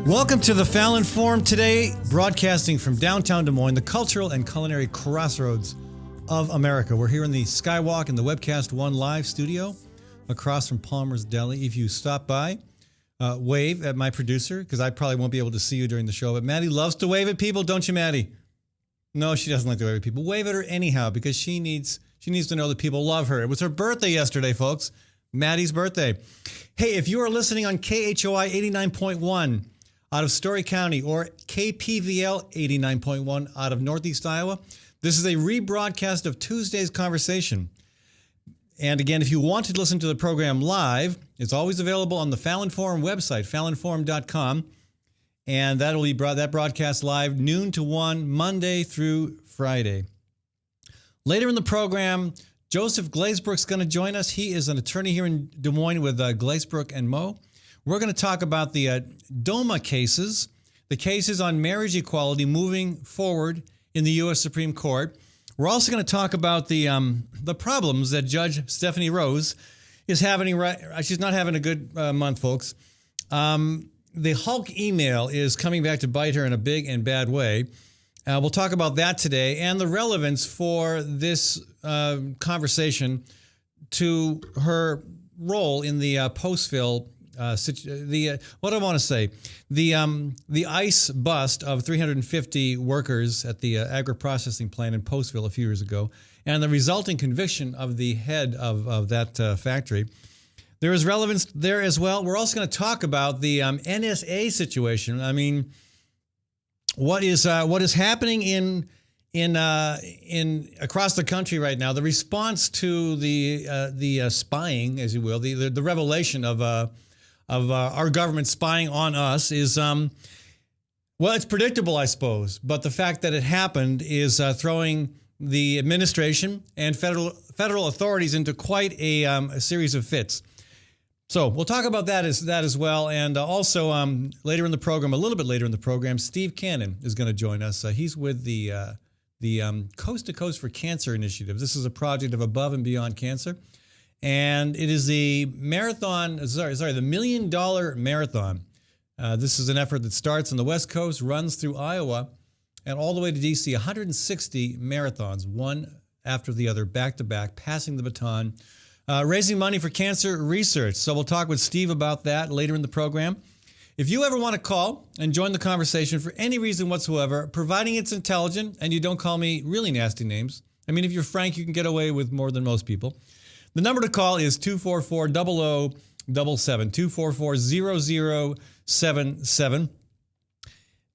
Welcome to the Fallon Forum today, broadcasting from downtown Des Moines, the cultural and culinary crossroads of America. We're here in the Skywalk in the Webcast One live studio across from Palmer's Deli. If you stop by, wave at my producer, because I probably won't be able to see you during the show, but Maddie loves to wave at people, don't you, Maddie? No, she doesn't like to wave at people. Wave at her anyhow, because she needs to know that people love her. It was her birthday yesterday, folks. Maddie's birthday. Hey, if you are listening on KHOI 89.1 out of Story County or KPVL 89.1 out of Northeast Iowa, this is a rebroadcast of Tuesday's conversation. And again, if you want to listen to the program live, it's always available on the Fallon Forum website, fallonforum.com. And that will be that broadcast live noon to 1, Monday through Friday. Later in the program, Joseph Glazebrook's going to join us. He is an attorney here in Des Moines with Glazebrook and Moe. We're going to talk about the DOMA cases, the cases on marriage equality moving forward in the U.S. Supreme Court. We're also going to talk about the problems that Judge Stephanie Rose is having. She's not having a good month, folks. The Hulk email is coming back to bite her in a big and bad way. We'll talk about that today and the relevance for this conversation to her role in the Postville, what do I want to say? The ICE bust of 350 workers at the agri-processing plant in Postville a few years ago, and the resulting conviction of the head of that factory. There is relevance there as well. We're also going to talk about the NSA situation. I mean, what is happening in across the country right now? The response to the spying, as you will, the revelation of our government spying on us is it's predictable, I suppose. But the fact that it happened is throwing the administration and federal authorities into quite a series of fits. So we'll talk about that as well. And also later in the program, a little bit later in the program, Steve Cannon is going to join us. He's with the Coast to Coast for Cancer initiative. This is a project of Above and Beyond Cancer. And it is the the $1 million marathon. This is an effort that starts on the West Coast, runs through Iowa, and all the way to D.C., 160 marathons, one after the other, back to back, passing the baton. Raising money for cancer research. So we'll talk with Steve about that later in the program. If you ever want to call and join the conversation for any reason whatsoever, providing it's intelligent and you don't call me really nasty names. I mean, if you're frank, you can get away with more than most people. The number to call is 244-0077, 244-0077.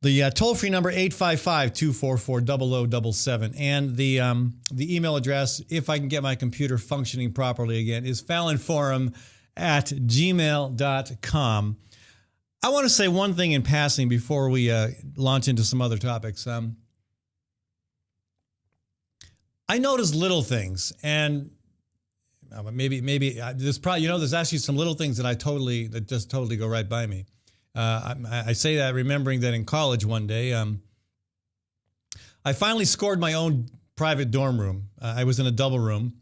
The toll-free number, 855-244-0077. And the email address, if I can get my computer functioning properly again, is fallonforum@gmail.com. I want to say one thing in passing before we launch into some other topics. I notice little things, and maybe there's actually some little things that just totally go right by me. I say that remembering that in college one day, I finally scored my own private dorm room. I was in a double room,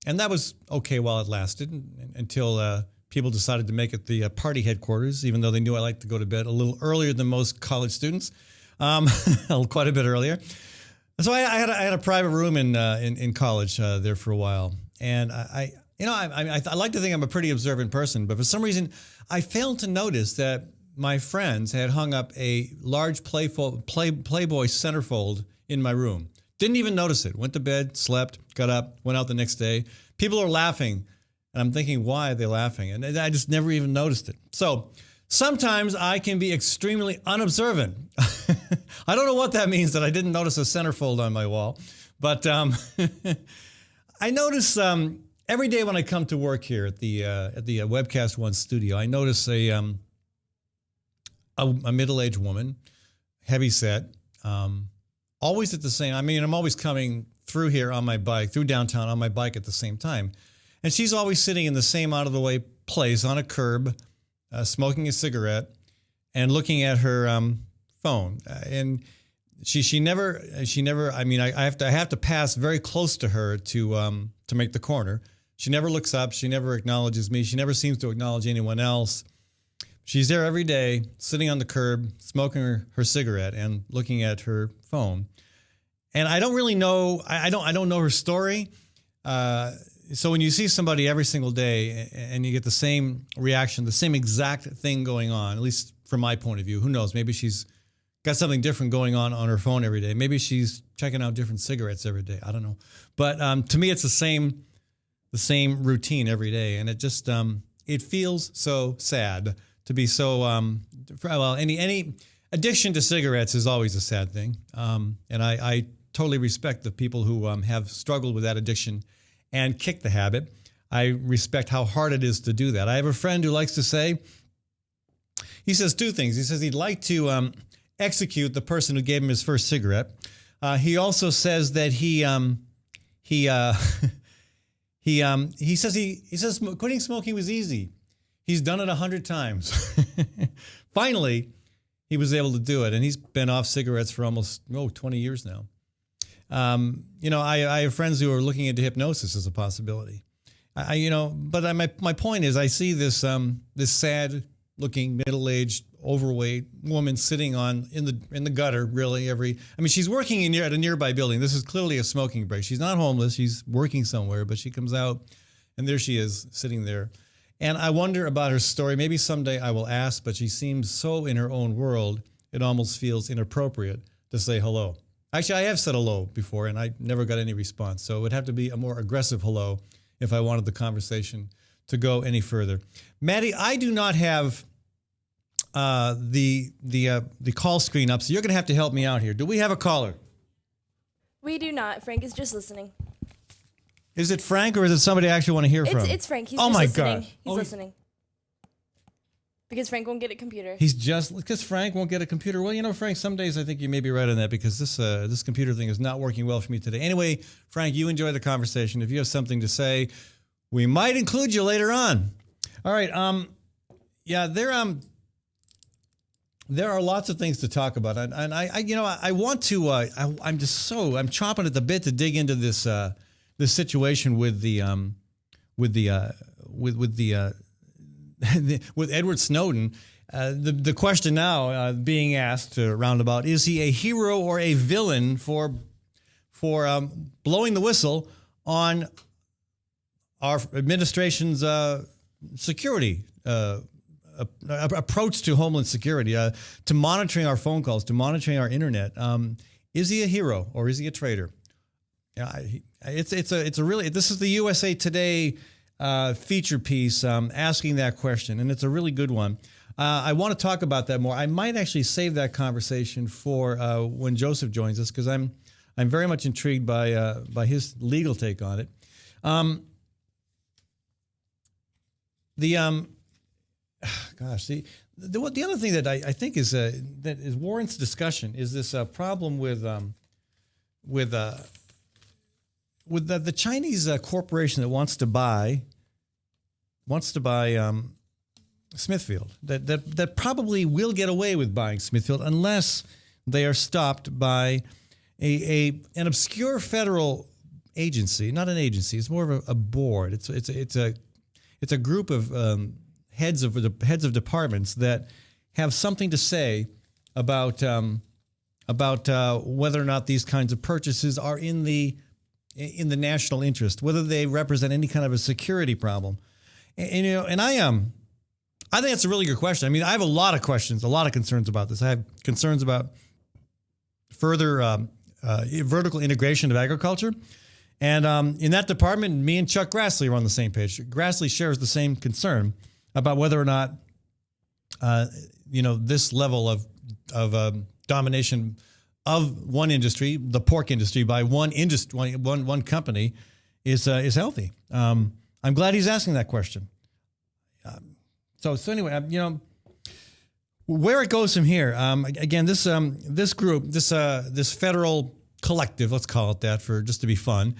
and that was okay while it lasted until people decided to make it the party headquarters, even though they knew I liked to go to bed a little earlier than most college students, quite a bit earlier. So I had a private room in college there for a while, and I like to think I'm a pretty observant person, but for some reason I failed to notice that my friends had hung up a large Playboy centerfold in my room. Didn't even notice it. Went to bed, slept, got up, went out the next day. People are laughing, and I'm thinking, why are they laughing? And I just never even noticed it. So sometimes I can be extremely unobservant. I don't know what that means, that I didn't notice a centerfold on my wall. But I notice every day when I come to work here at the Webcast One studio, I notice a middle-aged woman, heavy set, always at the same. I mean, I'm always coming through here on my bike, through downtown on my bike at the same time, and she's always sitting in the same out-of-the-way place on a curb, smoking a cigarette, and looking at her phone. And she never. I mean, I have to pass very close to her to make the corner. She never looks up. She never acknowledges me. She never seems to acknowledge anyone else. She's there every day, sitting on the curb, smoking her cigarette and looking at her phone. And I don't really know. I don't know her story. So when you see somebody every single day and you get the same reaction, the same exact thing going on, at least from my point of view, who knows? Maybe she's got something different going on her phone every day. Maybe she's checking out different cigarettes every day. I don't know. But to me, it's the same routine every day, and it just it feels so sad to be so any addiction to cigarettes is always a sad thing, and I totally respect the people who have struggled with that addiction and kicked the habit. I respect how hard it is to do that. I have a friend who likes to say, he says two things. He says he'd like to execute the person who gave him his first cigarette. He also says that he says quitting smoking was easy. He's done it 100 times. Finally, he was able to do it, and he's been off cigarettes for almost 20 years now. I have friends who are looking into hypnosis as a possibility. My point is, I see this sad-looking, middle-aged, overweight woman sitting in the gutter. Really, she's working at a nearby building. This is clearly a smoking break. She's not homeless. She's working somewhere, but she comes out, and there she is sitting there. And I wonder about her story. Maybe someday I will ask, but she seems so in her own world, it almost feels inappropriate to say hello. Actually, I have said hello before, and I never got any response. So it would have to be a more aggressive hello if I wanted the conversation to go any further. Maddie, I do not have the call screen up, so you're going to have to help me out here. Do we have a caller? We do not. Frank is just listening. Is it Frank, or is it somebody I actually want to hear from? It's Frank. He's just listening. He's listening. Because Frank won't get a computer. Because Frank won't get a computer. Well, Frank, some days I think you may be right on that, because this computer thing is not working well for me today. Anyway, Frank, you enjoy the conversation. If you have something to say, we might include you later on. All right. There are lots of things to talk about, and I want to. I'm chomping at the bit to dig into this situation with Edward Snowden. The question now being asked roundabout: is he a hero or a villain for blowing the whistle on our administration's security approach to homeland security, to monitoring our phone calls, to monitoring our internet? Is he a hero or is he a traitor? This is the USA Today feature piece asking that question, and it's a really good one. I want to talk about that more. I might actually save that conversation for when Joseph joins us, because I'm very much intrigued by his legal take on it. The other thing that I think is warrants discussion is this problem with the Chinese corporation that wants to buy Smithfield, that probably will get away with buying Smithfield unless they are stopped by an obscure federal agency. Not an agency; it's more of a board. It's a group of heads of departments that have something to say about whether or not these kinds of purchases are in the national interest, whether they represent any kind of a security problem. And I think that's a really good question. I mean, I have a lot of questions, a lot of concerns about this. I have concerns about further vertical integration of agriculture. And in that department, me and Chuck Grassley are on the same page. Grassley shares the same concern about whether or not, this level of domination of one industry, the pork industry, by one company is healthy. I'm glad he's asking that question. So anyway, where it goes from here. Again, this group, this federal collective, let's call it that, for just to be fun,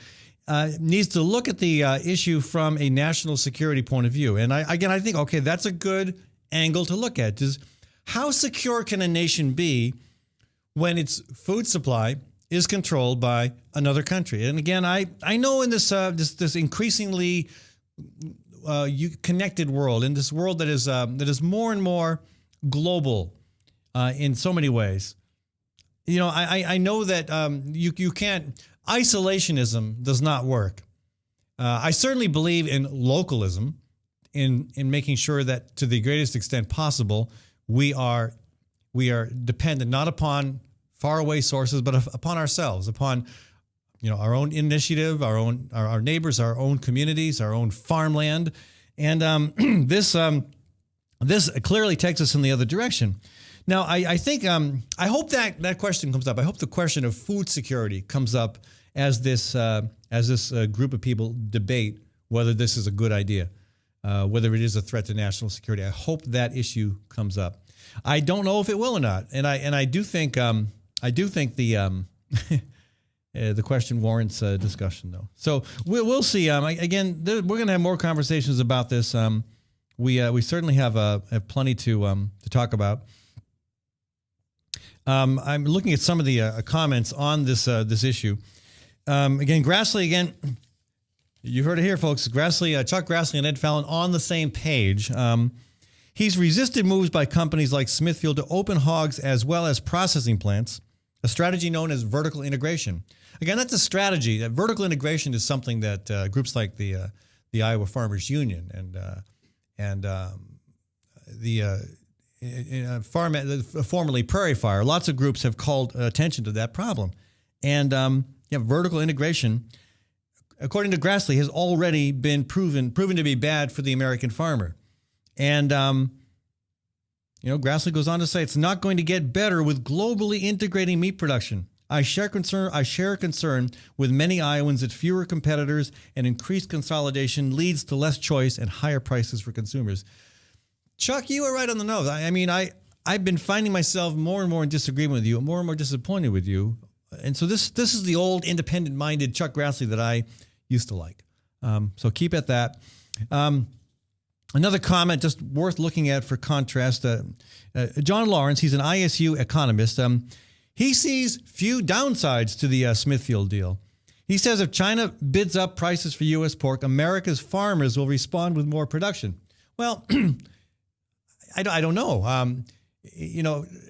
needs to look at the issue from a national security point of view. And I think, okay, that's a good angle to look at. Is how secure can a nation be when its food supply is controlled by another country? And again, I know in this increasingly connected world, in this world that is more and more global in so many ways. You know, I know that you can't. Isolationism does not work. I certainly believe in localism, in making sure that to the greatest extent possible, we are dependent not upon faraway sources, but upon ourselves, upon our own initiative, our neighbors, our own communities, our own farmland, and this clearly takes us in the other direction. Now, I think I hope that question comes up. I hope the question of food security comes up as this group of people debate whether this is a good idea, whether it is a threat to national security. I hope that issue comes up. I don't know if it will or not, and I do think the the question warrants discussion, though. So we'll see. Again, we're going to have more conversations about this. We certainly have plenty to talk about. I'm looking at some of the comments on this issue. Again, Grassley, you heard it here, folks. Grassley, Chuck Grassley and Ed Fallon on the same page. He's resisted moves by companies like Smithfield to open hogs as well as processing plants, a strategy known as vertical integration. Again, that's a strategy. Vertical integration is something that groups like the Iowa Farmers Union and formerly Prairie Fire, lots of groups have called attention to that problem. And vertical integration, according to Grassley, has already been proven to be bad for the American farmer. And Grassley goes on to say it's not going to get better with globally integrating meat production. I share concern with many Iowans that fewer competitors and increased consolidation leads to less choice and higher prices for consumers. Chuck, you were right on the nose. I've been finding myself more and more in disagreement with you, more and more disappointed with you. And so this is the old independent-minded Chuck Grassley that I used to like. So keep at that. Another comment just worth looking at for contrast. John Lawrence, he's an ISU economist. He sees few downsides to the Smithfield deal. He says if China bids up prices for U.S. pork, America's farmers will respond with more production. Well, I don't know.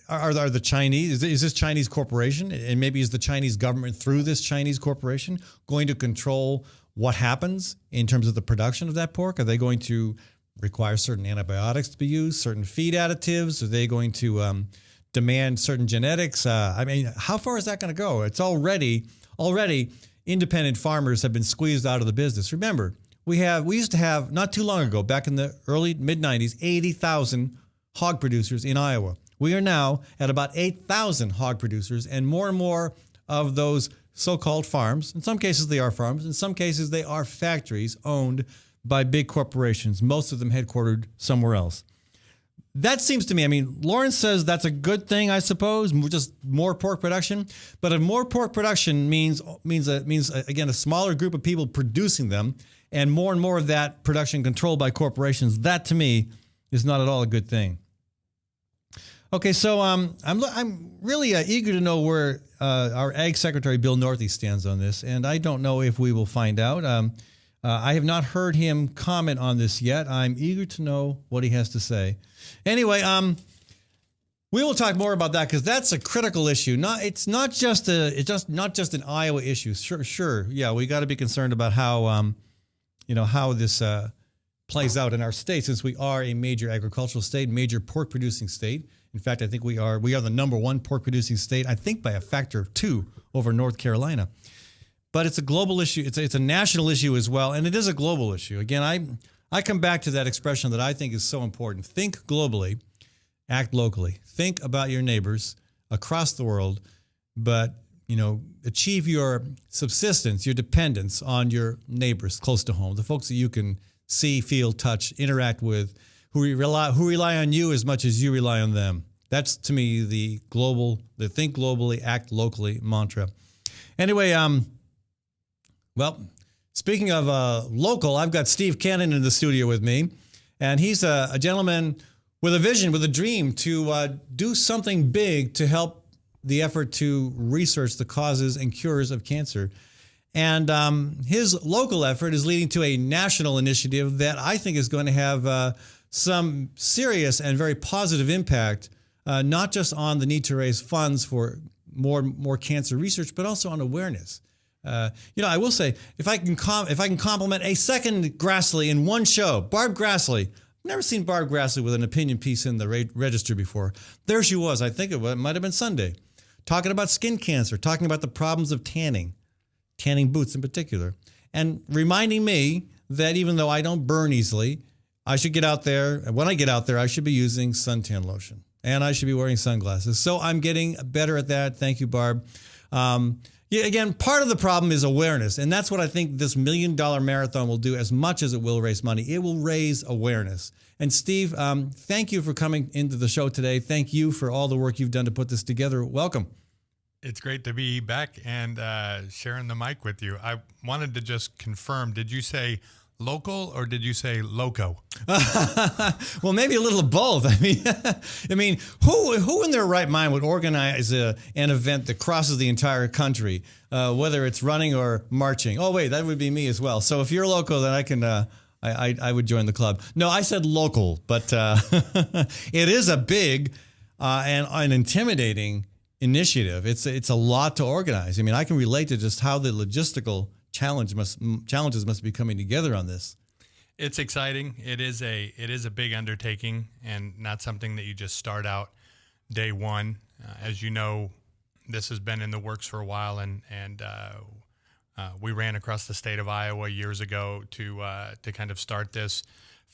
Are the Chinese, is this Chinese corporation, and maybe is the Chinese government through this Chinese corporation going to control what happens in terms of the production of that pork? Are they going to require certain antibiotics to be used, certain feed additives? Are they going to demand certain genetics? How far is that going to go? It's already independent farmers have been squeezed out of the business. Remember, we used to have, not too long ago, back in the early mid-90s, 80,000 hog producers in Iowa. We are now at about 8,000 hog producers, and more of those so-called farms, in some cases they are farms, in some cases they are factories owned by big corporations, most of them headquartered somewhere else. That seems to me, Lawrence says that's a good thing, I suppose, just more pork production. But if more pork production means again, a smaller group of people producing them and more of that production controlled by corporations, that to me is not at all a good thing. Okay, so I'm really eager to know where our Ag Secretary Bill Northey stands on this, and I don't know if we will find out. I have not heard him comment on this yet. I'm eager to know what he has to say. Anyway, we will talk more about that because that's a critical issue. It's not just an Iowa issue. Sure, yeah, we got to be concerned about how this plays out in our state, since we are a major agricultural state, major pork producing state. In fact, I think we are the number one pork producing state, I think by a factor of 2 over North Carolina. But it's a global issue. It's a national issue as well, and it is a global issue. Again, I come back to that expression that I think is so important. Think globally, act locally. Think about your neighbors across the world, but achieve your subsistence, your dependence on your neighbors close to home, the folks that you can see, feel, touch, interact with, who rely on you as much as you rely on them. That's, to me, the think globally, act locally mantra. Anyway, well, speaking of local, I've got Steve Cannon in the studio with me, and he's a gentleman with a vision, with a dream to do something big to help the effort to research the causes and cures of cancer. And his local effort is leading to a national initiative that I think is going to have some serious and very positive impact, not just on the need to raise funds for more cancer research, but also on awareness. I will say, if I can compliment a second Grassley in one show, Barb Grassley. Never seen Barb Grassley with an opinion piece in the Register before. There she was. I think it might have been Sunday, talking about skin cancer, talking about the problems of tanning boots in particular, and reminding me that even though I don't burn easily, I should get out there. And when I get out there, I should be using suntan lotion and I should be wearing sunglasses. So I'm getting better at that. Thank you, Barb. Again, part of the problem is awareness, and that's what I think this $1 million marathon will do as much as it will raise money. It will raise awareness. And Steve, thank you for coming into the show today. Thank you for all the work you've done to put this together. Welcome. It's great to be back and sharing the mic with you. I wanted to just confirm, did you say local or did you say loco? Well, maybe a little of both. I mean, who in their right mind would organize an event that crosses the entire country, whether it's running or marching? Oh, wait, that would be me as well. So if you're local, then I can. I would join the club. No, I said local, but it is a big and an intimidating initiative. It's a lot to organize. I mean, I can relate to just how the logistical challenges must be coming together on this. It's exciting. It is a big undertaking and not something that you just start out day one. As you know, this has been in the works for a while, and we ran across the state of Iowa years ago to kind of start this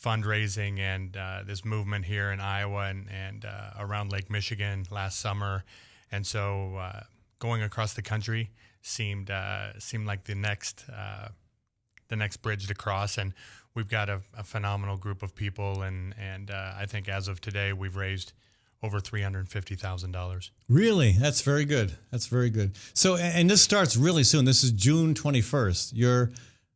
fundraising and this movement here in Iowa and around Lake Michigan last summer, and so going across the country seemed like the next bridge to cross, and we've got a phenomenal group of people, and I think as of today we've raised over $350,000. Really? That's very good. That's very good. So, and this starts really soon. This is June 21st. Your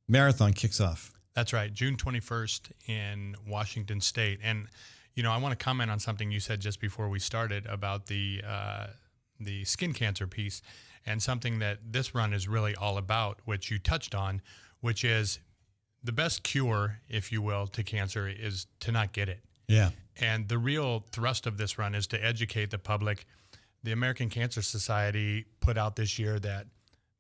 marathon kicks off. That's right, June 21st in Washington State. And I want to comment on something you said just before we started about the skin cancer piece. And something that this run is really all about, which you touched on, which is the best cure, if you will, to cancer is to not get it. Yeah. And the real thrust of this run is to educate the public. The American Cancer Society put out this year that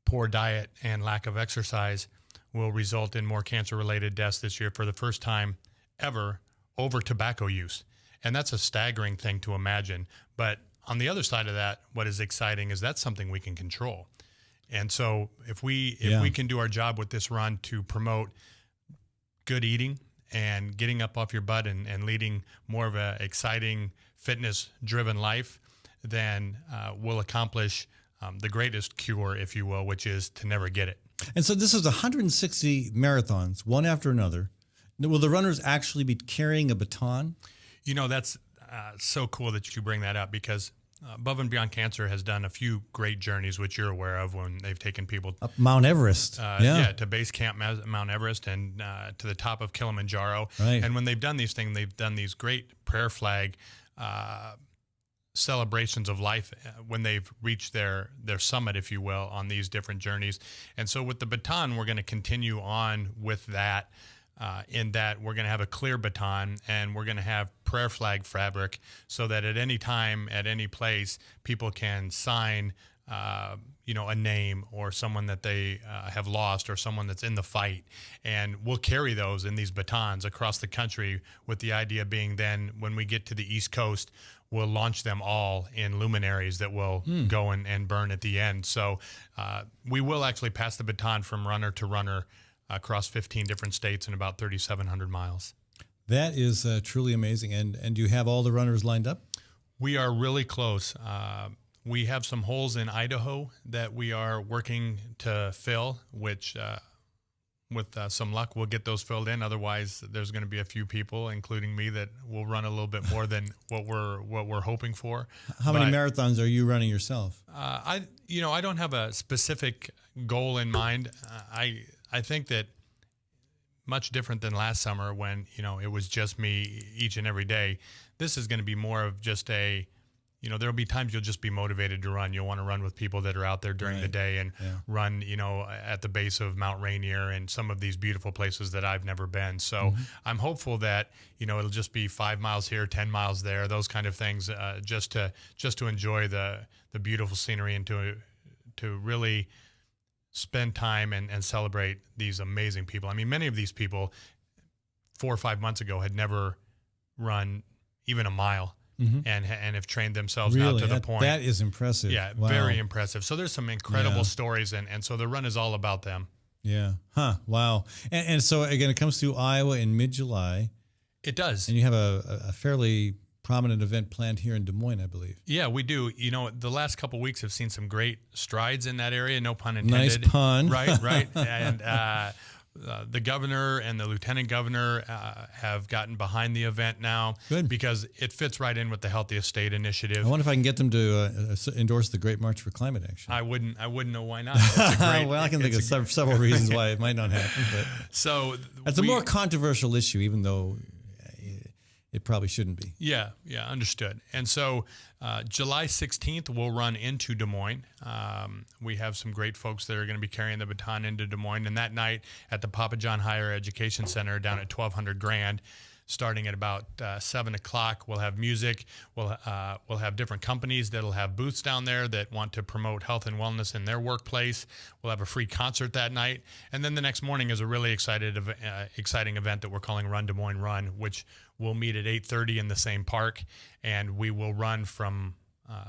poor diet and lack of exercise will result in more cancer-related deaths this year for the first time ever over tobacco use. And that's a staggering thing to imagine. But on the other side of that, what is exciting is that's something we can control. And so if we can do our job with this run to promote good eating and getting up off your butt and leading more of an exciting, fitness-driven life, then we'll accomplish the greatest cure, if you will, which is to never get it. And so this is 160 marathons, one after another. Will the runners actually be carrying a baton? That's so cool that you bring that up, because Above and Beyond Cancer has done a few great journeys, which you're aware of, when they've taken people up Mount Everest, to base camp Mount Everest and to the top of Kilimanjaro. Right. And when they've done these things, they've done these great prayer flag celebrations of life when they've reached their summit, if you will, on these different journeys. And so with the baton, we're going to continue on with that. In that we're going to have a clear baton and we're going to have prayer flag fabric, so that at any time, at any place, people can sign, a name or someone that they have lost or someone that's in the fight. And we'll carry those in these batons across the country, with the idea being then when we get to the East Coast, we'll launch them all in luminaries that will go and burn at the end. So we will actually pass the baton from runner to runner across 15 different states in about 3,700 miles. That is truly amazing. And you have all the runners lined up? We are really close. We have some holes in Idaho that we are working to fill, which with some luck, we'll get those filled in. Otherwise, there's going to be a few people, including me, that will run a little bit more than what we're hoping for. How many marathons are you running yourself? I don't have a specific goal in mind. I think that much different than last summer when, it was just me each and every day. This is going to be more of just a there'll be times you'll just be motivated to run. You'll want to run with people that are out there during the day and run, at the base of Mount Rainier and some of these beautiful places that I've never been. So I'm hopeful that, it'll just be 5 miles here, 10 miles there, those kind of things, just to enjoy the beautiful scenery and to really spend time and celebrate these amazing people. I mean, many of these people 4 or 5 months ago had never run even a mile. And have trained themselves now to the point. That is impressive. Yeah, wow. Very impressive. So there's some incredible stories, and so the run is all about them. Yeah. Huh. Wow. And so, again, it comes to Iowa in mid-July. It does. And you have a fairly prominent event planned here in Des Moines, I believe. Yeah, we do. The last couple of weeks have seen some great strides in that area. No pun intended. Nice pun. Right. And the governor and the lieutenant governor have gotten behind the event now. Good. Because it fits right in with the Healthiest State Initiative. I wonder if I can get them to endorse the Great March for Climate Action. I wouldn't know why not. Well, I can think of several reasons why it might not happen. But so it's a more controversial issue, even though it probably shouldn't be. Yeah, understood. And so July 16th, we'll run into Des Moines. We have some great folks that are going to be carrying the baton into Des Moines. And that night at the Papa John Higher Education Center down at 1200 Grand, starting at about 7 o'clock, we'll have music. We'll have different companies that'll have booths down there that want to promote health and wellness in their workplace. We'll have a free concert that night. And then the next morning is a really exciting event that we're calling Run Des Moines Run, which we'll meet at 8:30 in the same park, and we will run from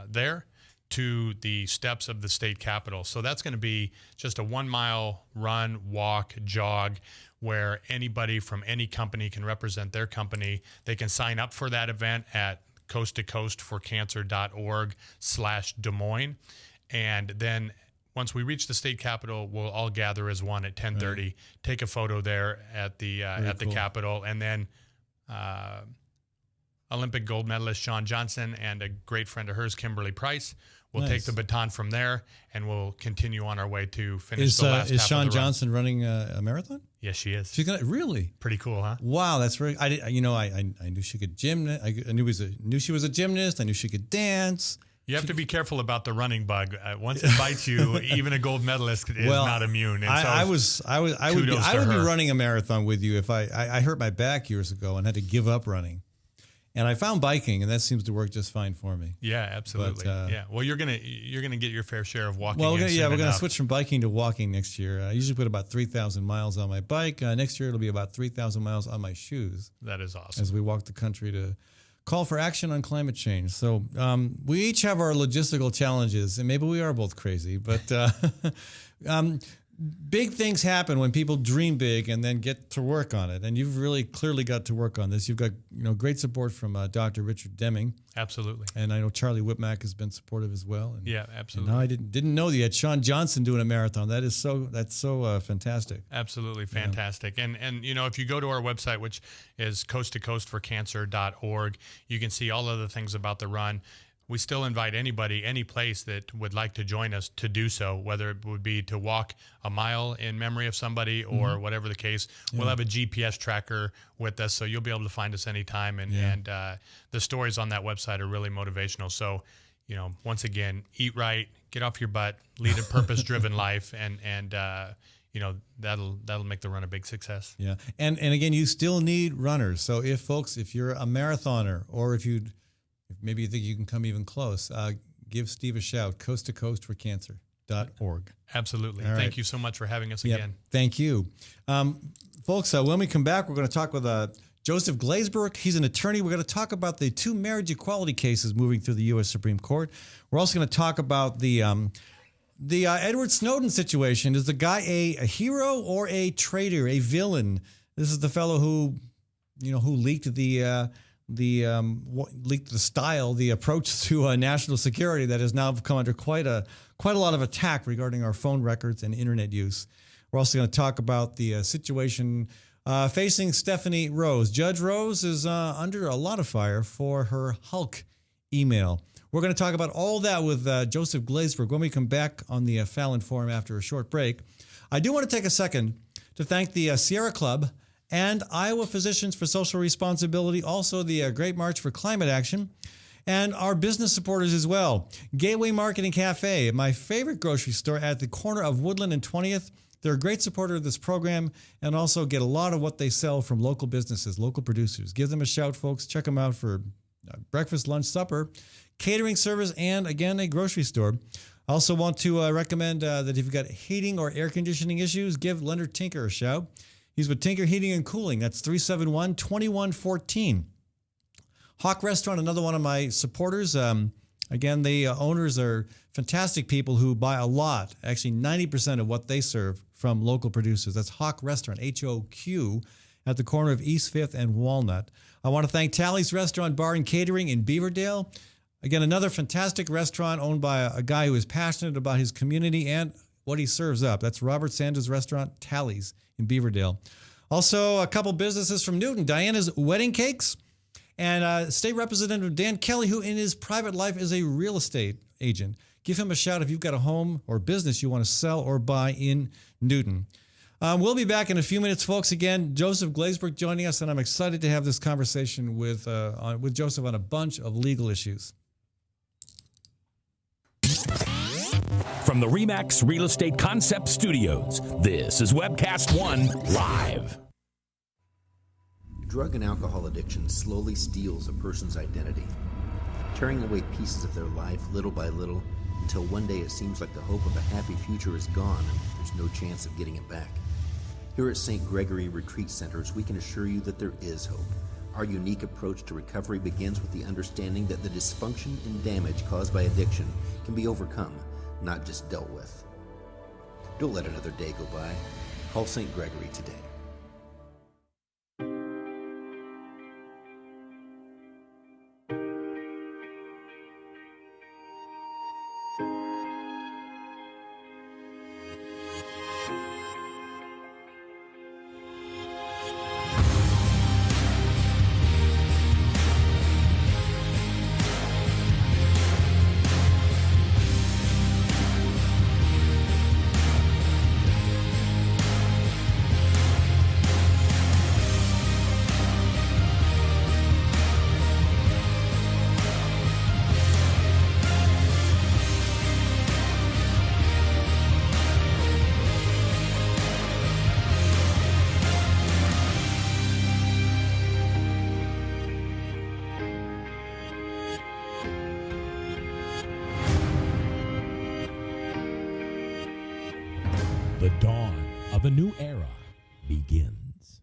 there to the steps of the state capitol. So that's going to be just a 1 mile run, walk, jog, where anybody from any company can represent their company. They can sign up for that event at coasttocoastforcancer.org/Des Moines. And then once we reach the state capitol, we'll all gather as one at 10:30, take a photo there at the cool. capitol, and then Olympic gold medalist Shawn Johnson and a great friend of hers, Kimberly Price, will take the baton from there, and we'll continue on our way to finish the last half of the run. Is Shawn Johnson running a marathon? Yes, she is. She's gonna really pretty cool, huh? Wow, that's very. I knew she could gymnast. I knew she was a gymnast. I knew she could dance. You have to be careful about the running bug. Once it bites you, even a gold medalist is not immune. And I would be running a marathon with you if I hurt my back years ago and had to give up running. And I found biking, and that seems to work just fine for me. Yeah, absolutely. But, well, you're gonna get your fair share of walking. Well, we're gonna switch from biking to walking next year. I usually put about 3,000 miles on my bike. Next year it'll be about 3,000 miles on my shoes. That is awesome. As we walk the country to call for action on climate change. So we each have our logistical challenges, and maybe we are both crazy, but big things happen when people dream big and then get to work on it. And you've really clearly got to work on this. You've got great support from Dr. Richard Deming. Absolutely. And I know Charlie Whitmack has been supportive as well. And, yeah, absolutely. And I didn't know that you had Shawn Johnson doing a marathon. That's so fantastic. Absolutely fantastic. Yeah. And if you go to our website, which is coasttocoastforcancer.org, you can see all of the things about the run. We still invite anybody, any place that would like to join us to do so, whether it would be to walk a mile in memory of somebody or whatever the case. Yeah. We'll have a GPS tracker with us, so you'll be able to find us anytime. And the stories on that website are really motivational. So, once again, eat right, get off your butt, lead a purpose-driven life, and that'll make the run a big success. Yeah, and again, you still need runners. So if you're a marathoner, or if maybe you think you can come even close, give Steve a shout, coasttocoastforcancer.org. Absolutely. Thank you so much for having us again. Thank you. Folks, when we come back, we're going to talk with Joseph Glazebrook. He's an attorney. We're going to talk about the 2 marriage equality cases moving through the U.S. Supreme Court. We're also going to talk about the Edward Snowden situation. Is the guy a hero or a traitor, a villain? This is the fellow who leaked the style, the approach to national security that has now come under quite a lot of attack regarding our phone records and internet use. We're also going to talk about the situation facing Stephanie Rose. Judge Rose is under a lot of fire for her Hulk email. We're going to talk about all that with Joseph Glazebrook when we come back on the Fallon Forum after a short break. I do want to take a second to thank the Sierra Club and Iowa Physicians for Social Responsibility, also the Great March for Climate Action, And our business supporters as well. Gateway Marketing Cafe, my favorite grocery store at the corner of Woodland and 20th. They're a great supporter of this program and also get a lot of what they sell from local businesses, local producers. Give them a shout, folks. Check them out for breakfast, lunch, supper, catering service, and again, a grocery store. I also want to recommend that if you've got heating or air conditioning issues, give Leonard Tinker a shout. He's with Tinker Heating and Cooling. That's 371-2114. Hawk Restaurant, another one of my supporters. Again, the owners are fantastic people who buy a lot, actually 90% of what they serve from local producers. That's Hawk Restaurant, H-O-Q, at the corner of East 5th and Walnut. I want to thank Tally's Restaurant, Bar, and Catering in Beaverdale. Again, another fantastic restaurant owned by a guy who is passionate about his community and what he serves up. That's Robert Sanders Restaurant, Tally's in Beaverdale. Also, a couple businesses from Newton, Diana's Wedding Cakes, and State Representative Dan Kelly, who in his private life is a real estate agent. Give him a shout if you've got a home or business you want to sell or buy in Newton. We'll be back in a few minutes, folks. Again, Joseph Glazberg joining us, and I'm excited to have this conversation with Joseph on a bunch of legal issues. From the RE/MAX Real Estate Concept Studios, this is Webcast One Live. Drug and alcohol addiction slowly steals a person's identity, tearing away pieces of their life little by little until one day it seems like the hope of a happy future is gone and there's no chance of getting it back. Here at St. Gregory Retreat Centers, we can assure you that there is hope. Our unique approach to recovery begins with the understanding that the dysfunction and damage caused by addiction can be overcome, not just dealt with. Don't let another day go by. Call St. Gregory today. The dawn of a new era begins.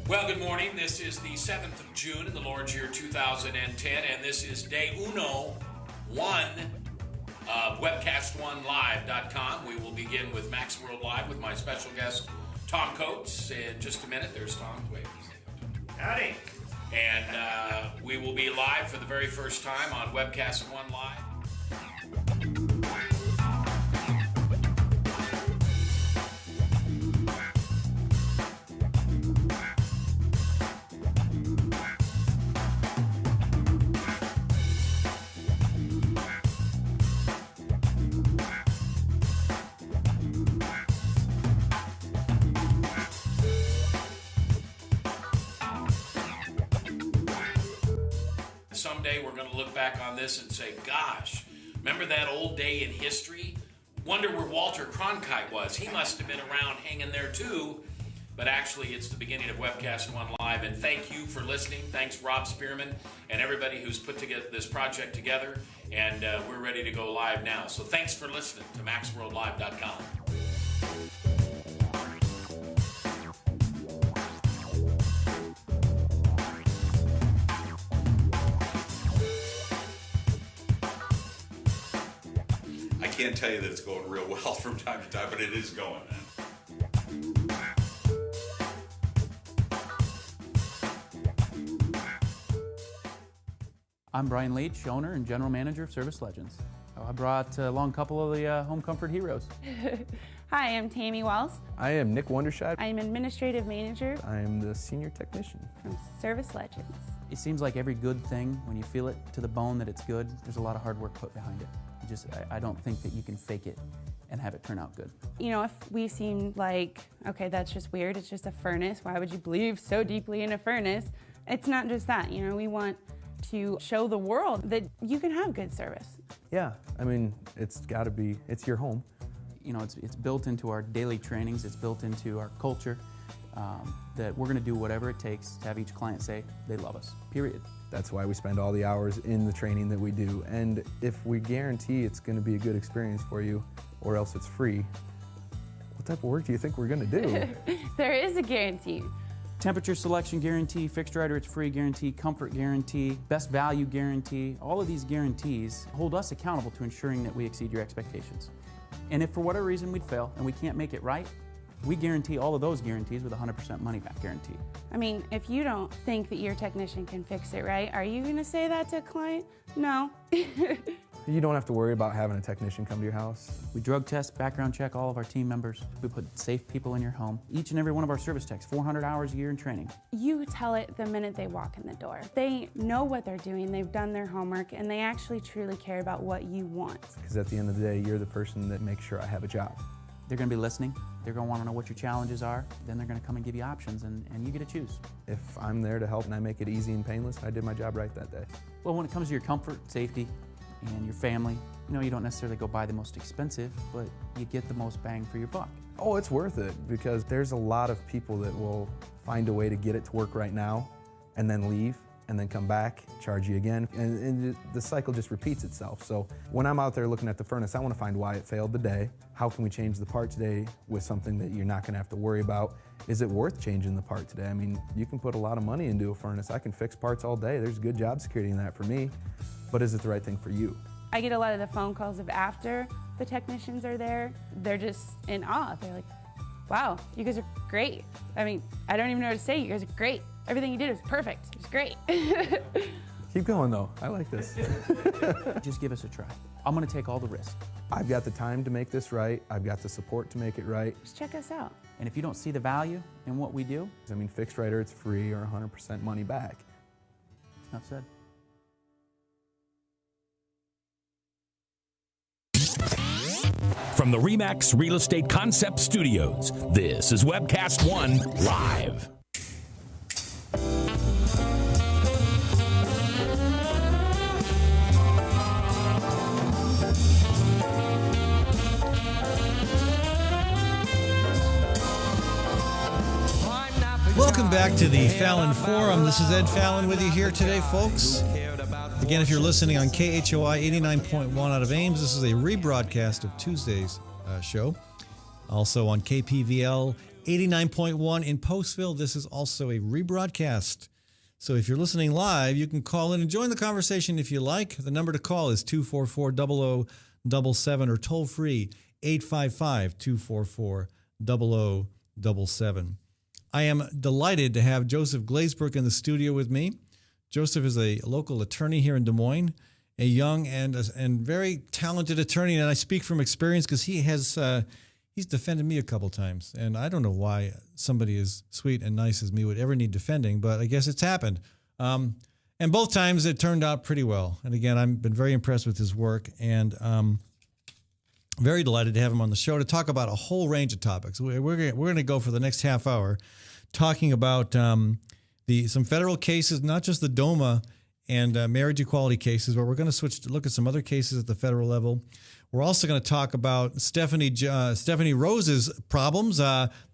Well, good morning. This is the 7th of June in the Lord's year 2010, and this is day one of webcast1live.com. We will begin with Max World Live with my special guest, Tom Coates. In just a minute, there's Tom. Wait. Howdy. And we will be live for the very first time on Webcast One Live. Someday we're going to look back on this and say, gosh, remember that old day in history? Wonder where Walter Cronkite was. He must have been around hanging there too. But actually, it's the beginning of Webcast One Live. And thank you for listening. Thanks, Rob Spearman, and everybody who's put together this project together. And we're ready to go live now. So thanks for listening to MaxWorldLive.com. I can't tell you that it's going real well from time to time, but it is going, man. I'm Brian Leach, owner and general manager of Service Legends. I brought along a couple of the home comfort heroes. Hi, I'm Tammy Wells. I am Nick Wondershad. I'm administrative manager I am the senior technician from Service Legends. It seems like every good thing, when you feel it to the bone that it's good, there's a lot of hard work put behind it. I don't think that you can fake it. and have it turn out good. You know, if we seem like, okay, that's just weird, it's just a furnace, why would you believe so deeply in a furnace? It's not just that, you know, we want to show the world that you can have good service. Yeah, I mean, it's got to be, it's your home. You know, it's built into our daily trainings, it's built into our culture, that we're gonna do whatever it takes to have each client say they love us, period. That's why we spend all the hours in the training that we do. And if we guarantee it's going to be a good experience for you, or else it's free, what type of work do you think we're going to do? There is a guarantee. Temperature selection guarantee, fixed right or it's free guarantee, comfort guarantee, best value guarantee. All of these guarantees hold us accountable to ensuring that we exceed your expectations. And if for whatever reason we'd fail and we can't make it right, we guarantee all of those guarantees with a 100% money back guarantee. I mean, if you don't think that your technician can fix it right, are you gonna say that to a client? No. You don't have to worry about having a technician come to your house. We drug test, background check all of our team members. We put safe people in your home. Each and every one of our service techs, 400 hours a year in training. You tell it the minute they walk in the door. They know what they're doing, they've done their homework, and they actually truly care about what you want. Because at the end of the day, you're the person that makes sure I have a job. They're gonna be listening. They're gonna wanna know what your challenges are. Then they're gonna come and give you options, and you get to choose. If I'm there to help and I make it easy and painless, I did my job right that day. Well, when it comes to your comfort, safety, and your family, you know, you don't necessarily go buy the most expensive, but you get the most bang for your buck. Oh, it's worth it, because there's a lot of people that will find a way to get it to work right now and then leave and then come back, charge you again, and the cycle just repeats itself. So when I'm out there looking at the furnace, I want to find why it failed today. How can we change the part today with something that you're not going to have to worry about? Is it worth changing the part today? I mean, you can put a lot of money into a furnace. I can fix parts all day. There's good job security in that for me, but is it the right thing for you? I get a lot of the phone calls of after the technicians are there. They're just in awe. They're like, wow, you guys are great. I mean, I don't even know what to say. You guys are great. Everything you did was perfect. It was great. Keep going though, I like this. Just give us a try. I'm gonna take all the risk. I've got the time to make this right. I've got the support to make it right. Just check us out. And if you don't see the value in what we do, I mean, fixed right or it's free or 100% money back. enough said. From the RE/MAX Real Estate Concept Studios, this is Webcast One Live. Welcome back to the Fallon Forum. This is Ed Fallon with you here today, folks. Again, if you're listening on KHOI 89.1 out of Ames, this is a rebroadcast of Tuesday's show. Also on KPVL 89.1 in Postville, this is also a rebroadcast. So if you're listening live, you can call in and join the conversation if you like. The number to call is 244-0077 or toll free 855-244-0077. I am delighted to have Joseph Glazebrook in the studio with me. Joseph is a local attorney here in Des Moines, a young and very talented attorney, and I speak from experience because he's defended me a couple times, and I don't know why somebody as sweet and nice as me would ever need defending, but I guess it's happened. And both times it turned out pretty well. And again, I've been very impressed with his work, and very delighted to have him on the show to talk about a whole range of topics. We're going to go for the next half hour talking about some federal cases, not just the DOMA and marriage equality cases, but we're going to switch to look at some other cases at the federal level. We're also going to talk about Stephanie Rose's problems.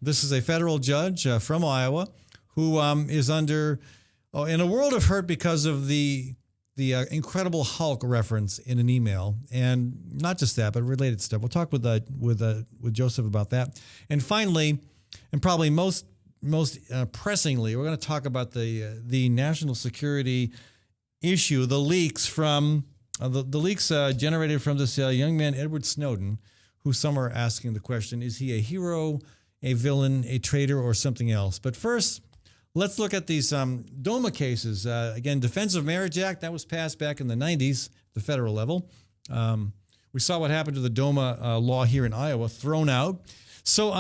This is a federal judge from Iowa who is under in a world of hurt because of the Incredible Hulk reference in an email, and not just that, but related stuff. We'll talk with Joseph about that. And finally, and probably most pressingly, we're going to talk about the national security issue, the leaks from the leaks generated from this young man, Edward Snowden, who some are asking the question: is he a hero, a villain, a traitor, or something else? But first, let's look at these DOMA cases. Again, Defense of Marriage Act, that was passed back in the 90s, the federal level. We saw what happened to the DOMA law here in Iowa, thrown out. So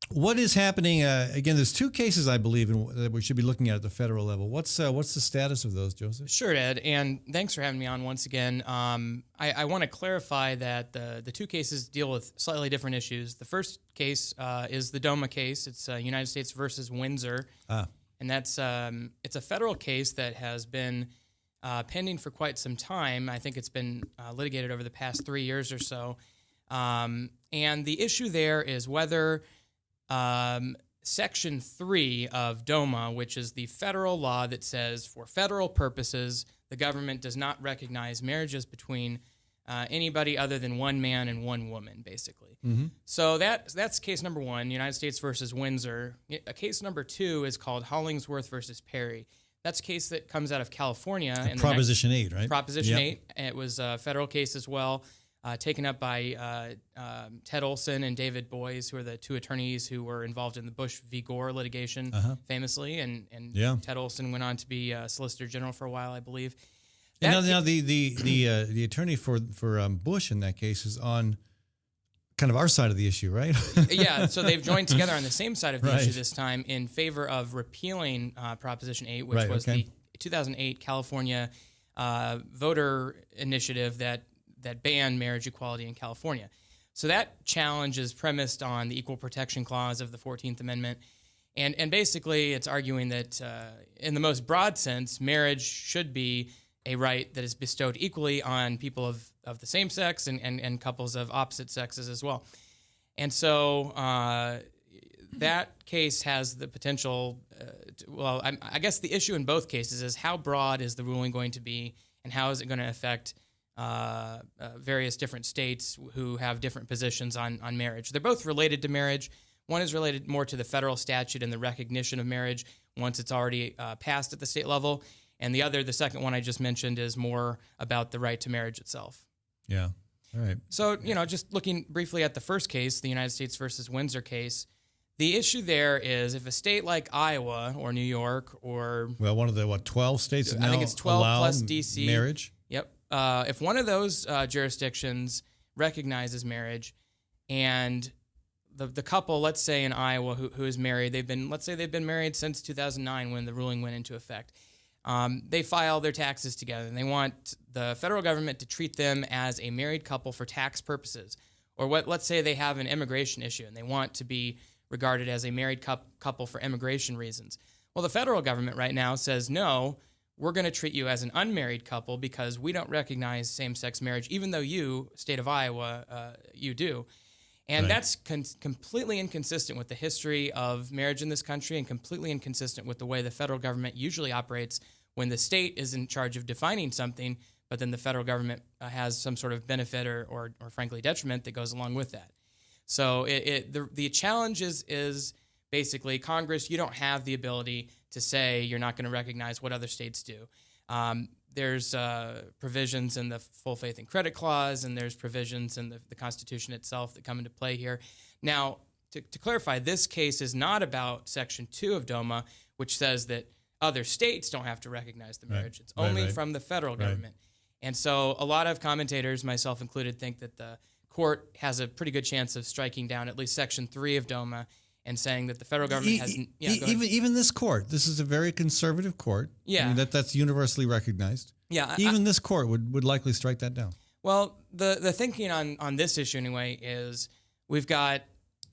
What is happening? Again, there's two cases I believe that we should be looking at the federal level. What's the status of those, Joseph? Sure, Ed, and thanks for having me on once again. I want to clarify that the two cases deal with slightly different issues. The first case is the DOMA case. It's United States versus Windsor, and that's it's a federal case that has been pending for quite some time. I think it's been litigated over the past 3 years or so, and the issue there is whether Section 3 of DOMA, which is the federal law that says for federal purposes, the government does not recognize marriages between anybody other than one man and one woman, basically. Mm-hmm. So that's case number one, United States versus Windsor. Case number two is called Hollingsworth versus Perry. That's a case that comes out of California. Proposition 8, right? Proposition 8. It was a federal case as well. Taken up by Ted Olson and David Boies, who are the two attorneys who were involved in the Bush v. Gore litigation, famously, and Ted Olson went on to be Solicitor General for a while, I believe. Now the attorney for Bush in that case is on kind of our side of the issue, right? Yeah, so they've joined together on the same side of the issue this time in favor of repealing Proposition 8, which was the 2008 California voter initiative that banned marriage equality in California. So that challenge is premised on the Equal Protection Clause of the 14th Amendment. And basically it's arguing that in the most broad sense, marriage should be a right that is bestowed equally on people of the same sex and couples of opposite sexes as well. And so that case has the potential, I guess the issue in both cases is how broad is the ruling going to be and how is it going to affect various different states who have different positions on marriage. They're both related to marriage. One is related more to the federal statute and the recognition of marriage once it's already passed at the state level. And the second one I just mentioned, is more about the right to marriage itself. Yeah. All right. So, just looking briefly at the first case, the United States versus Windsor case, the issue there is if a state like Iowa or New York or... Well, one of the, 12 states that now I think it's 12 allow plus D.C. marriage? Yep. If one of those jurisdictions recognizes marriage and the couple, let's say in Iowa, who is married, they've been married since 2009 when the ruling went into effect. They file their taxes together and they want the federal government to treat them as a married couple for tax purposes. Or let's say they have an immigration issue and they want to be regarded as a married couple for immigration reasons. Well, the federal government right now says, no, we're going to treat you as an unmarried couple because we don't recognize same-sex marriage, even though you, state of Iowa, you do. And that's completely inconsistent with the history of marriage in this country and completely inconsistent with the way the federal government usually operates when the state is in charge of defining something, but then the federal government has some sort of benefit or frankly, detriment that goes along with that. So the challenge is basically, Congress, you don't have the ability to say you're not going to recognize what other states do. There's provisions in the Full Faith and Credit Clause, and there's provisions in the Constitution itself that come into play here. Now, to clarify, this case is not about Section 2 of DOMA, which says that other states don't have to recognize the marriage. It's only from the federal government. And so a lot of commentators, myself included, think that the court has a pretty good chance of striking down at least Section 3 of DOMA and saying that the federal government has... Even this court, this is a very conservative court. Yeah. I mean, that's universally recognized. Yeah. Even this court would likely strike that down. Well, the thinking on this issue anyway is we've got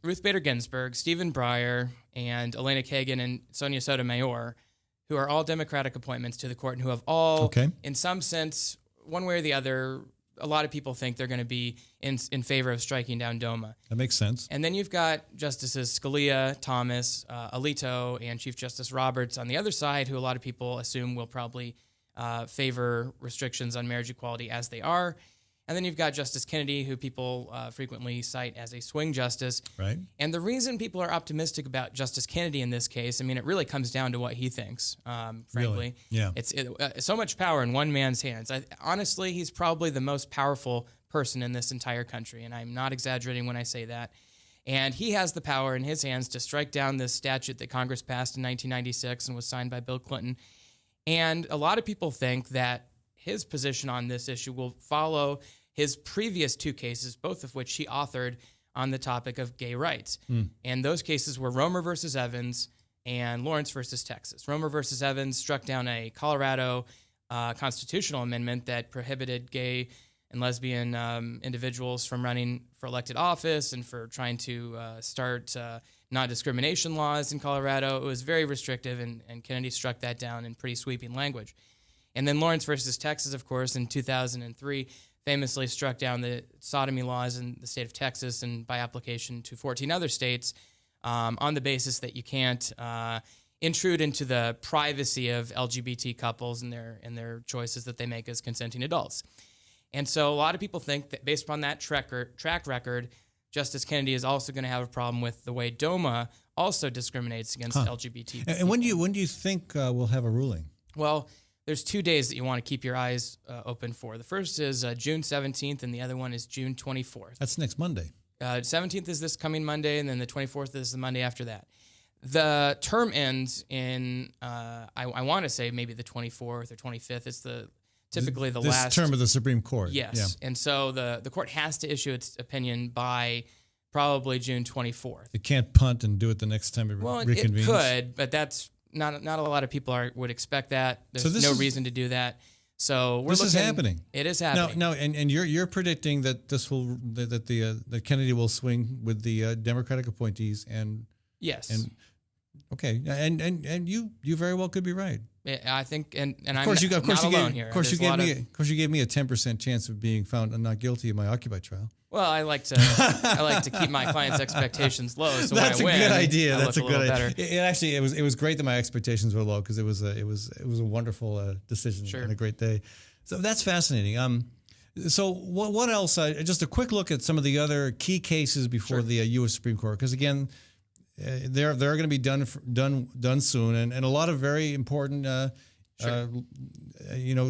Ruth Bader Ginsburg, Stephen Breyer, and Elena Kagan and Sonia Sotomayor, who are all Democratic appointments to the court and who have all, in some sense, one way or the other, a lot of people think they're going to be in favor of striking down DOMA. That makes sense. And then you've got Justices Scalia, Thomas, Alito, and Chief Justice Roberts on the other side, who a lot of people assume will probably favor restrictions on marriage equality as they are. And then you've got Justice Kennedy, who people frequently cite as a swing justice. Right. And the reason people are optimistic about Justice Kennedy in this case, I mean, it really comes down to what he thinks, frankly. Really? Yeah. It's so much power in one man's hands. Honestly, he's probably the most powerful person in this entire country, and I'm not exaggerating when I say that. And he has the power in his hands to strike down this statute that Congress passed in 1996 and was signed by Bill Clinton. And a lot of people think that his position on this issue will follow his previous two cases, both of which he authored on the topic of gay rights. And those cases were Romer versus Evans and Lawrence versus Texas. Romer versus Evans struck down a Colorado constitutional amendment that prohibited gay and lesbian individuals from running for elected office and for trying to start non-discrimination laws in Colorado. It was very restrictive, and Kennedy struck that down in pretty sweeping language. And then Lawrence versus Texas, of course, in 2003, famously struck down the sodomy laws in the state of Texas and by application to 14 other states on the basis that you can't intrude into the privacy of LGBT couples and their choices that they make as consenting adults. And so a lot of people think that based upon that track record, Justice Kennedy is also going to have a problem with the way DOMA also discriminates against LGBT people. And when do you think we'll have a ruling? Well, there's 2 days that you want to keep your eyes open for. The first is June 17th, and the other one is June 24th. That's next Monday. 17th is this coming Monday, and then the 24th is the Monday after that. The term ends in, I want to say maybe the 24th or 25th. It's typically the last term of the Supreme Court. Yes. Yeah. And so the court has to issue its opinion by probably June 24th. It can't punt and do it the next time it reconvenes. It could, but that's not a lot of people would expect that. There's no reason to do that. So this is happening. It is happening. No, and you're predicting that that Kennedy will swing with the Democratic appointees and yes. And okay, and you very well could be right. I think, and of course, I'm not alone here. Of course, you gave me a 10% chance of being found not guilty in my Occupy trial. Well, I like to keep my clients' expectations low. So that's when I win, a good idea. I That's a look good little idea. It was great that my expectations were low because it was a wonderful decision and a great day. So that's fascinating. So what else? Just a quick look at some of the other key cases before the U.S. Supreme Court, because again, they're going to be done soon, and a lot of very important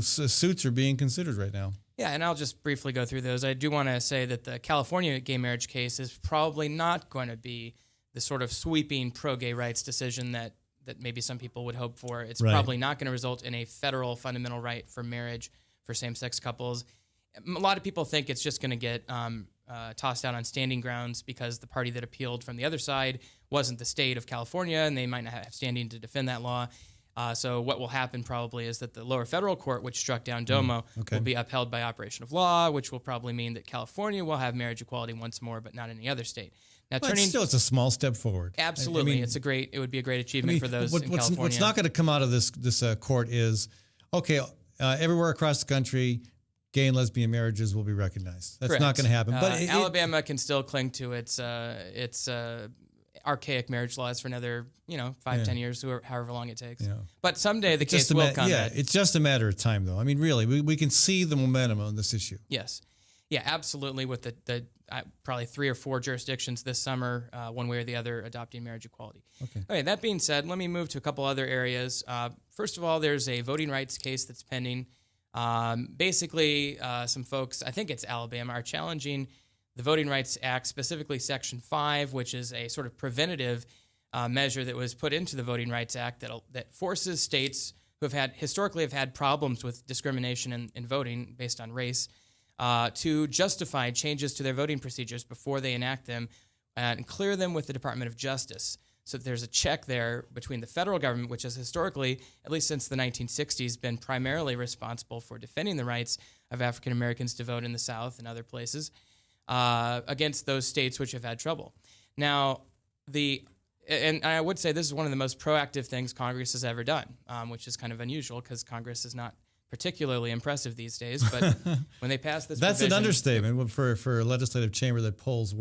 suits are being considered right now. Yeah, and I'll just briefly go through those. I do want to say that the California gay marriage case is probably not going to be the sort of sweeping pro-gay rights decision that maybe some people would hope for. It's probably not going to result in a federal fundamental right for marriage for same-sex couples. A lot of people think it's just going to get tossed out on standing grounds because the party that appealed from the other side wasn't the state of California, and they might not have standing to defend that law. So what will happen probably is that the lower federal court, which struck down DOMA, will be upheld by operation of law, which will probably mean that California will have marriage equality once more, but not any other state. Now, it's a small step forward. Absolutely, it would be a great achievement for those in California. What's not going to come out of this court is everywhere across the country, gay and lesbian marriages will be recognized. That's not going to happen. But Alabama can still cling to its archaic marriage laws for another 5-10 years, however long it takes. Yeah. But someday the case will come. Yeah, it's just a matter of time, though. I mean, really, we can see the momentum on this issue. Yes. Yeah, absolutely. With the probably 3 or 4 jurisdictions this summer, one way or the other, adopting marriage equality. Okay. That being said, let me move to a couple other areas. First of all, there's a voting rights case that's pending. Basically, some folks, I think it's Alabama, are challenging the Voting Rights Act, specifically Section 5, which is a sort of preventative measure that was put into the Voting Rights Act that forces states who historically have had problems with discrimination in voting based on race to justify changes to their voting procedures before they enact them and clear them with the Department of Justice. So there's a check there between the federal government, which has historically, at least since the 1960s, been primarily responsible for defending the rights of African Americans to vote in the South and other places, against those states which have had trouble. Now, and I would say this is one of the most proactive things Congress has ever done, which is kind of unusual because Congress is not particularly impressive these days. But when they pass this, that's an understatement for a legislative chamber that polls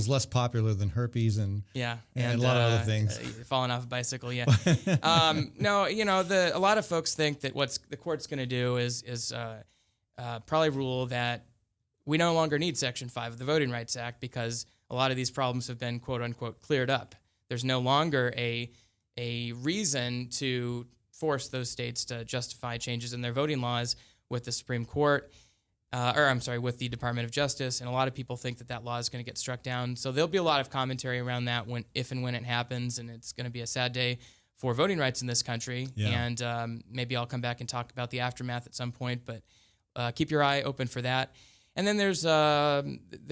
less popular than herpes and a lot of other things. Falling off a bicycle, yeah. No, a lot of folks think that what the court's going to do is probably rule that we no longer need Section 5 of the Voting Rights Act because a lot of these problems have been, quote unquote, cleared up. There's no longer a reason to force those states to justify changes in their voting laws with the Supreme Court, with the Department of Justice. And a lot of people think that law is going to get struck down. So there'll be a lot of commentary around that if and when it happens. And it's going to be a sad day for voting rights in this country. Yeah. And maybe I'll come back and talk about the aftermath at some point, but keep your eye open for that. And then there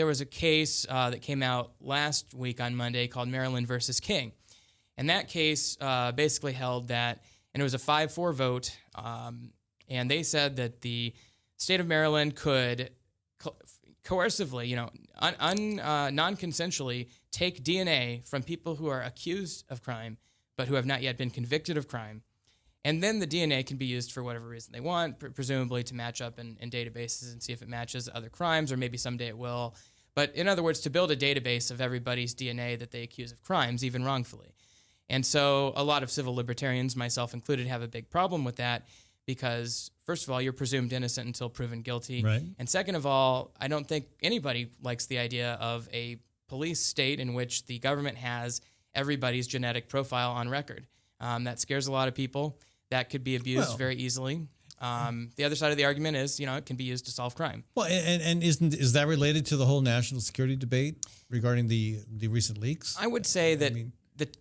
was a case that came out last week on Monday called Maryland versus King. And that case basically held that, and it was a 5-4 vote, and they said that the state of Maryland could coercively, non-consensually take DNA from people who are accused of crime but who have not yet been convicted of crime. And then the DNA can be used for whatever reason they want, presumably to match up in databases and see if it matches other crimes, or maybe someday it will. But in other words, to build a database of everybody's DNA that they accuse of crimes, even wrongfully. And so a lot of civil libertarians, myself included, have a big problem with that because, first of all, you're presumed innocent until proven guilty. Right. And second of all, I don't think anybody likes the idea of a police state in which the government has everybody's genetic profile on record. That scares a lot of people. That could be abused very easily. The other side of the argument is, it can be used to solve crime. Well, and is that related to the whole national security debate regarding the recent leaks? I would say that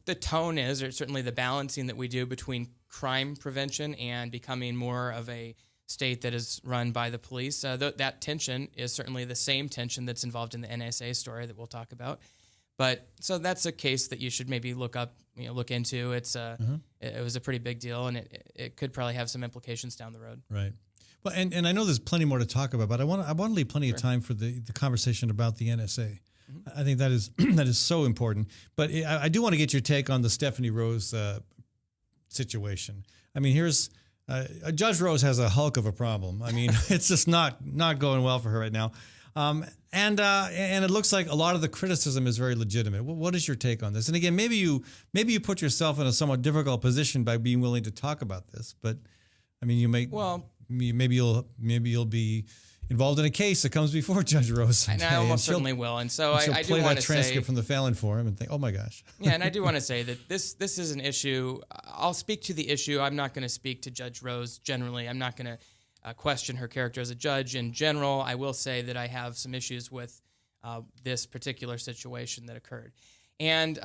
the tone is, or certainly the balancing that we do between crime prevention and becoming more of a state that is run by the police, that tension is certainly the same tension that's involved in the NSA story that we'll talk about. But so that's a case that you should maybe look into. It was a pretty big deal, and it could probably have some implications down the road. Right. Well, and I know there's plenty more to talk about, but I want to leave plenty of time for the conversation about the NSA. I think that is so important. But I do want to get your take on the Stephanie Rose situation. I mean, here's Judge Rose has a hulk of a problem. I mean, it's just not going well for her right now. And it looks like a lot of the criticism is very legitimate. What is your take on this? And again, maybe you put yourself in a somewhat difficult position by being willing to talk about this. But I mean, maybe you'll be involved in a case that comes before Judge Rose. And I almost certainly will. And so I do want to say, transcript from the Fallon Forum and think, oh my gosh. Yeah, and I do want to say that this is an issue. I'll speak to the issue. I'm not going to speak to Judge Rose generally. I'm not going to question her character as a judge in general. I will say that I have some issues with this particular situation that occurred. And,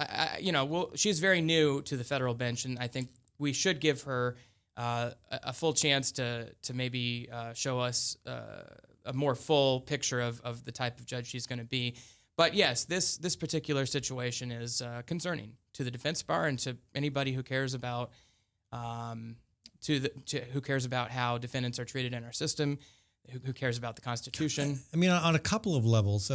she's very new to the federal bench, and I think we should give her a full chance to maybe show us a more full picture of the type of judge she's going to be. But yes, this particular situation is concerning to the defense bar and to anybody who cares about who cares about how defendants are treated in our system, who cares about the Constitution. I mean, on a couple of levels,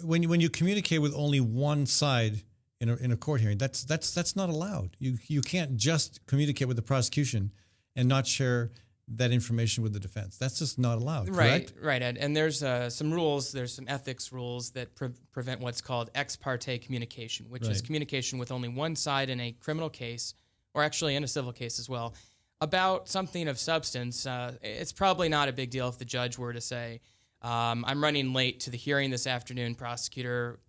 when you communicate with only one side in a court hearing, that's not allowed. You can't just communicate with the prosecution and not share that information with the defense. That's just not allowed. Correct? Right, Ed. And there's some rules. There's some ethics rules that prevent what's called ex parte communication, which is communication with only one side in a criminal case, or actually in a civil case as well, about something of substance. It's probably not a big deal if the judge were to say, I'm running late to the hearing this afternoon, prosecutor,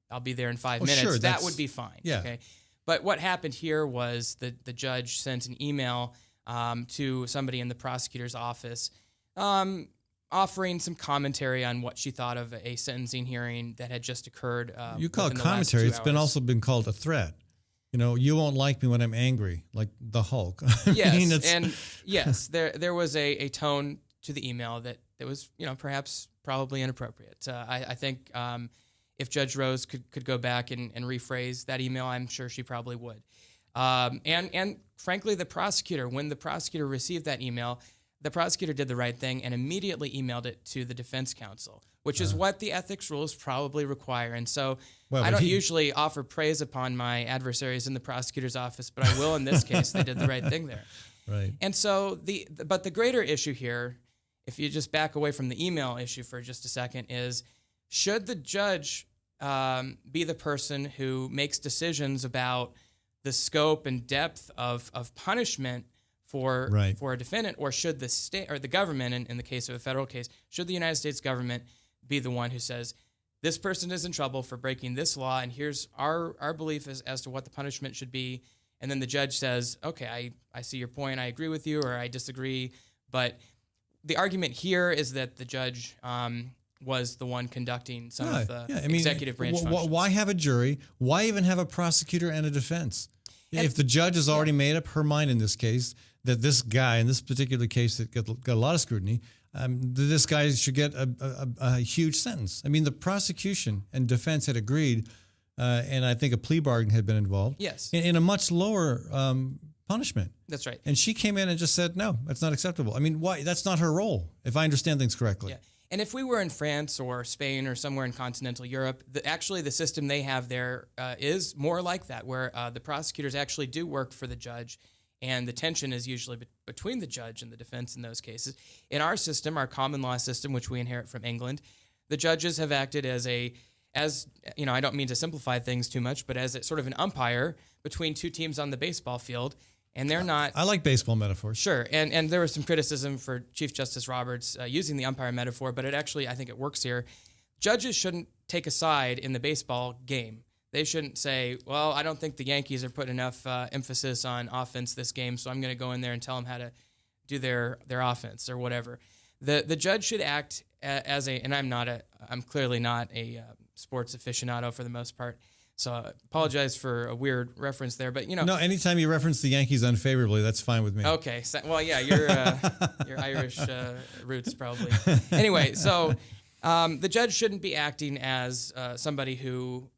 I'll be there in 5 minutes. Sure, that would be fine. Yeah. Okay. But what happened here was the judge sent an email to somebody in the prosecutor's office offering some commentary on what she thought of a sentencing hearing that had just occurred. You call it commentary. It's also been called a threat. You won't like me when I'm angry, like the Hulk. Yes, there was a tone to the email that was, perhaps probably inappropriate. I think if Judge Rose could go back and rephrase that email, I'm sure she probably would. And frankly, when the prosecutor received that email, the prosecutor did the right thing and immediately emailed it to the defense counsel, which is what the ethics rules probably require. And so I don't usually offer praise upon my adversaries in the prosecutor's office, but I will in this case. They did the right thing there. Right. And so but the greater issue here, if you just back away from the email issue for just a second, is should the judge be the person who makes decisions about the scope and depth of punishment for a defendant, or should the state or the government, in the case of a federal case, should the United States government be the one who says, this person is in trouble for breaking this law, and here's our belief as to what the punishment should be, and then the judge says, okay, I see your point, I agree with you, or I disagree. But the argument here is that the judge was the one conducting some of the executive branch functions. Why have a jury? Why even have a prosecutor and a defense? If the judge has already made up her mind in this case, that this guy in this particular case that got a lot of scrutiny, this guy should get a huge sentence. I mean, the prosecution and defense had agreed, and I think a plea bargain had been involved. Yes. In a much lower punishment. That's right. And she came in and just said, no, that's not acceptable. I mean, why? That's not her role, if I understand things correctly. Yeah. And if we were in France or Spain or somewhere in continental Europe, actually the system they have there is more like that, where the prosecutors actually do work for the judge, and the tension is usually between the judge and the defense in those cases. In our system, our common law system, which we inherit from England, the judges have acted as you know, I don't mean to simplify things too much, but as sort of an umpire between two teams on the baseball field. And they're not... I like baseball metaphors. Sure. And there was some criticism for Chief Justice Roberts using the umpire metaphor, but I think it works here. Judges shouldn't take a side in the baseball game. They shouldn't say, well, I don't think the Yankees are putting enough emphasis on offense this game, so I'm going to go in there and tell them how to do their offense or whatever. The judge should act as and I'm clearly not a sports aficionado for the most part, so I apologize for a weird reference there, but No, anytime you reference the Yankees unfavorably, that's fine with me. Okay. So, well, yeah, your Irish roots probably. Anyway, so the judge shouldn't be acting as somebody who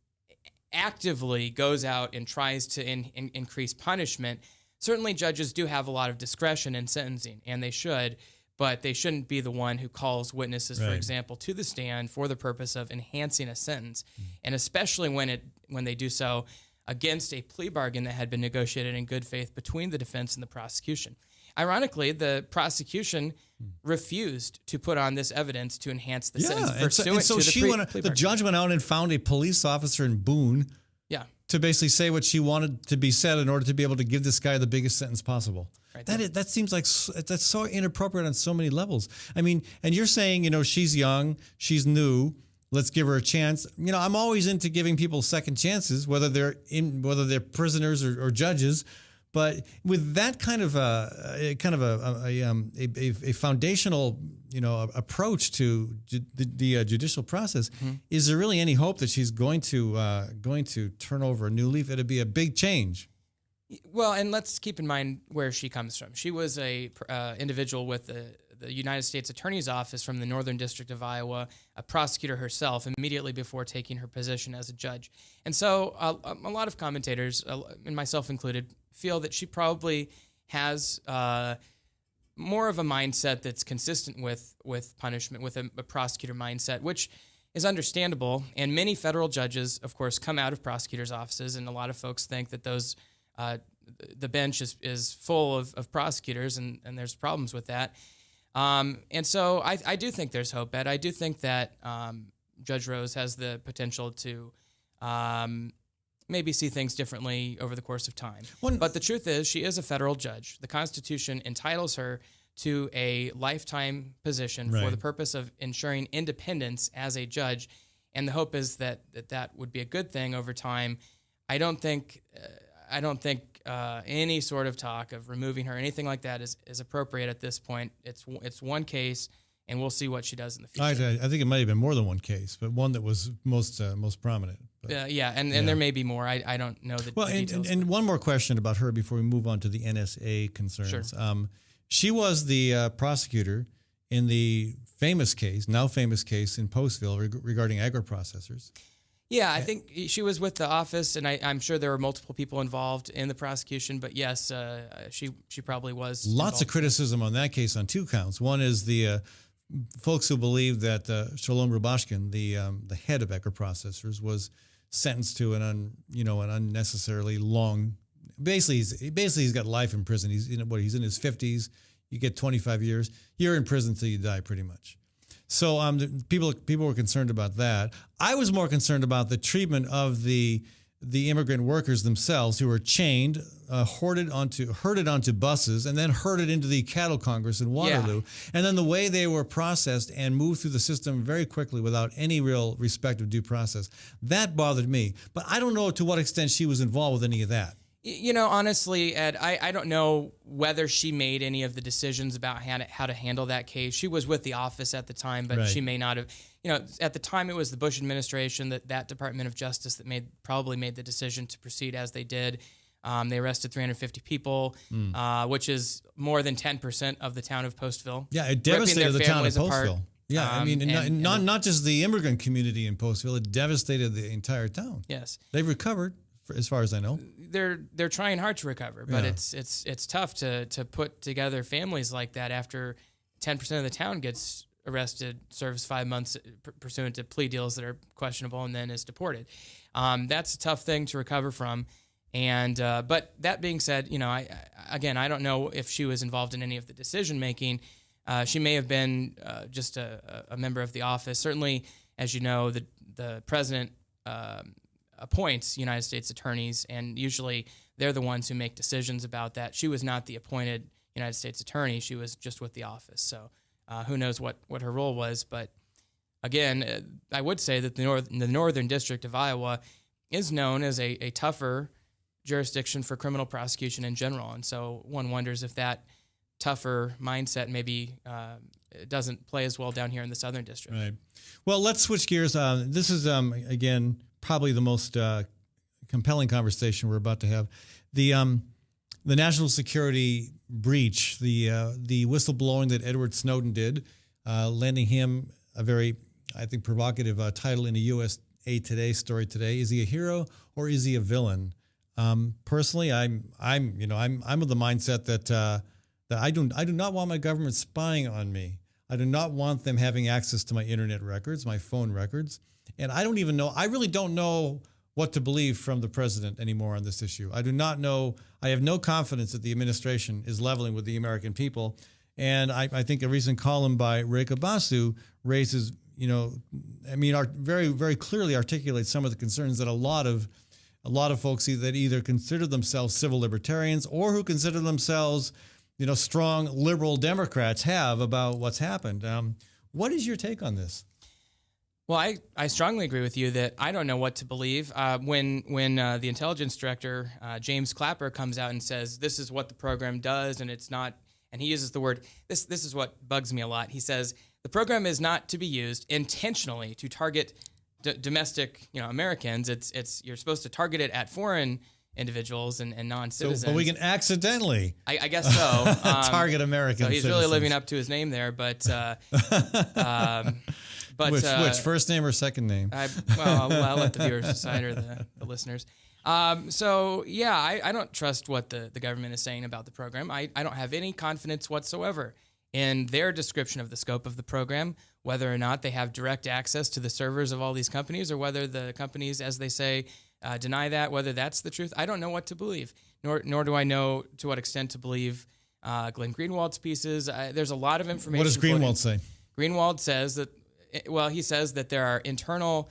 actively goes out and tries to increase punishment. Certainly judges do have a lot of discretion in sentencing, and they should, but they shouldn't be the one who calls witnesses, for example, to the stand for the purpose of enhancing a sentence, and especially when they do so against a plea bargain that had been negotiated in good faith between the defense and the prosecution. Ironically, the prosecution refused to put on this evidence to enhance the sentence pursuant to the plea bargain. The judge went out and found a police officer in Boone to basically say what she wanted to be said in order to be able to give this guy the biggest sentence possible. Right. That seems like that's so inappropriate on so many levels. I mean, and you're saying, you know, she's young, she's new, let's give her a chance. You know, I'm always into giving people second chances, whether they're prisoners or judges. But with that kind of a foundational, you know, approach to the judicial process, is there really any hope that she's going to turn over a new leaf? It'd be a big change. Well, and let's keep in mind where she comes from. She was a individual with the United States Attorney's Office from the Northern District of Iowa, a prosecutor herself, immediately before taking her position as a judge. And so a lot of commentators, and myself included, feel that she probably has more of a mindset that's consistent with punishment, with a prosecutor mindset, which is understandable. And many federal judges, of course, come out of prosecutors' offices, and a lot of folks think that the bench is full of prosecutors, and there's problems with that. And so I do think there's hope, Ed. I do think that Judge Rose has the potential to maybe see things differently over the course of time. But the truth is, she is a federal judge. The Constitution entitles her to a lifetime position for the purpose of ensuring independence as a judge, and the hope is that would be a good thing over time. I don't think any sort of talk of removing her, anything like that, is appropriate at this point. It's one case, and we'll see what she does in the future. I think it might have been more than one case, but one that was most prominent. But, and there may be more. I don't know the details. And one more question about her before we move on to the NSA concerns. Sure. She was the prosecutor in the now famous case in Postville regarding agro-processors. Yeah, I think she was with the office, and I'm sure there were multiple people involved in the prosecution. But yes, she probably was. Lots of criticism on that case on two counts. One is the folks who believe that Shalom Rubashkin, the head of agro-processors, was sentenced to an unnecessarily long. Basically, he's got life in prison. He's in his 50s. You get 25 years. You're in prison till you die, pretty much. So people were concerned about that. I was more concerned about the treatment of the immigrant workers themselves, who were chained, herded onto buses, and then herded into the cattle congress in Waterloo. Yeah. And then the way they were processed and moved through the system very quickly without any real respect of due process. That bothered me. But I don't know to what extent she was involved with any of that. You know, honestly, Ed, I don't know whether she made any of the decisions about how to handle that case. She was with the office at the time, but she may not have. You know, at the time it was the Bush administration, that Department of Justice that probably made the decision to proceed as they did. They arrested 350 people, which is more than 10% of the town of Postville. Yeah, it devastated the town of Postville. Apart. Yeah, I mean, not just the immigrant community in Postville, it devastated the entire town. Yes. They've recovered, as far as I know. They're trying hard to recover, but it's tough to put together families like that after 10% of the town gets arrested, serves 5 months pursuant to plea deals that are questionable, and then is deported. That's a tough thing to recover from. And but that being said, I don't know if she was involved in any of the decision making. She may have been just a member of the office. Certainly, as you know, the president appoints United States attorneys, and usually they're the ones who make decisions about that. She was not the appointed United States attorney. She was just with the office. So who knows what her role was. But again, I would say that the Northern District of Iowa is known as a tougher jurisdiction for criminal prosecution in general. And so one wonders if that tougher mindset maybe doesn't play as well down here in the Southern District. Right. Well, let's switch gears. This is, again, probably the most compelling conversation we're about to have. The national security breach, the whistleblowing that Edward Snowden did, lending him a very, I think, provocative title in a USA Today story today. Is he a hero or is he a villain? Personally, I'm of the mindset that I do not want my government spying on me. I do not want them having access to my internet records, my phone records, and I really don't know what to believe from the president anymore on this issue. I do not know. I have no confidence that the administration is leveling with the American people, and I think a recent column by Rekha Basu raises, very, very clearly articulates some of the concerns that a lot of folks that either consider themselves civil libertarians or who consider themselves, strong liberal Democrats have about what's happened. What is your take on this? Well, I strongly agree with you that I don't know what to believe. When the intelligence director, James Clapper, comes out and says, this is what the program does, and it's not, and he uses the word, this is what bugs me a lot. He says, the program is not to be used intentionally to target domestic, Americans. You're supposed to target it at foreign individuals and non-citizens. But we can accidentally, I guess so, target American So he's citizens. Really living up to his name there, but which first name or second name? I'll let the viewers decide, or the listeners. I don't trust what the government is saying about the program. I don't have any confidence whatsoever in their description of the scope of the program, whether or not they have direct access to the servers of all these companies, or whether the companies, as they say, deny that, whether that's the truth. I don't know what to believe, nor do I know to what extent to believe Glenn Greenwald's pieces. There's a lot of information. What does Greenwald say? Greenwald says that, he says that there are internal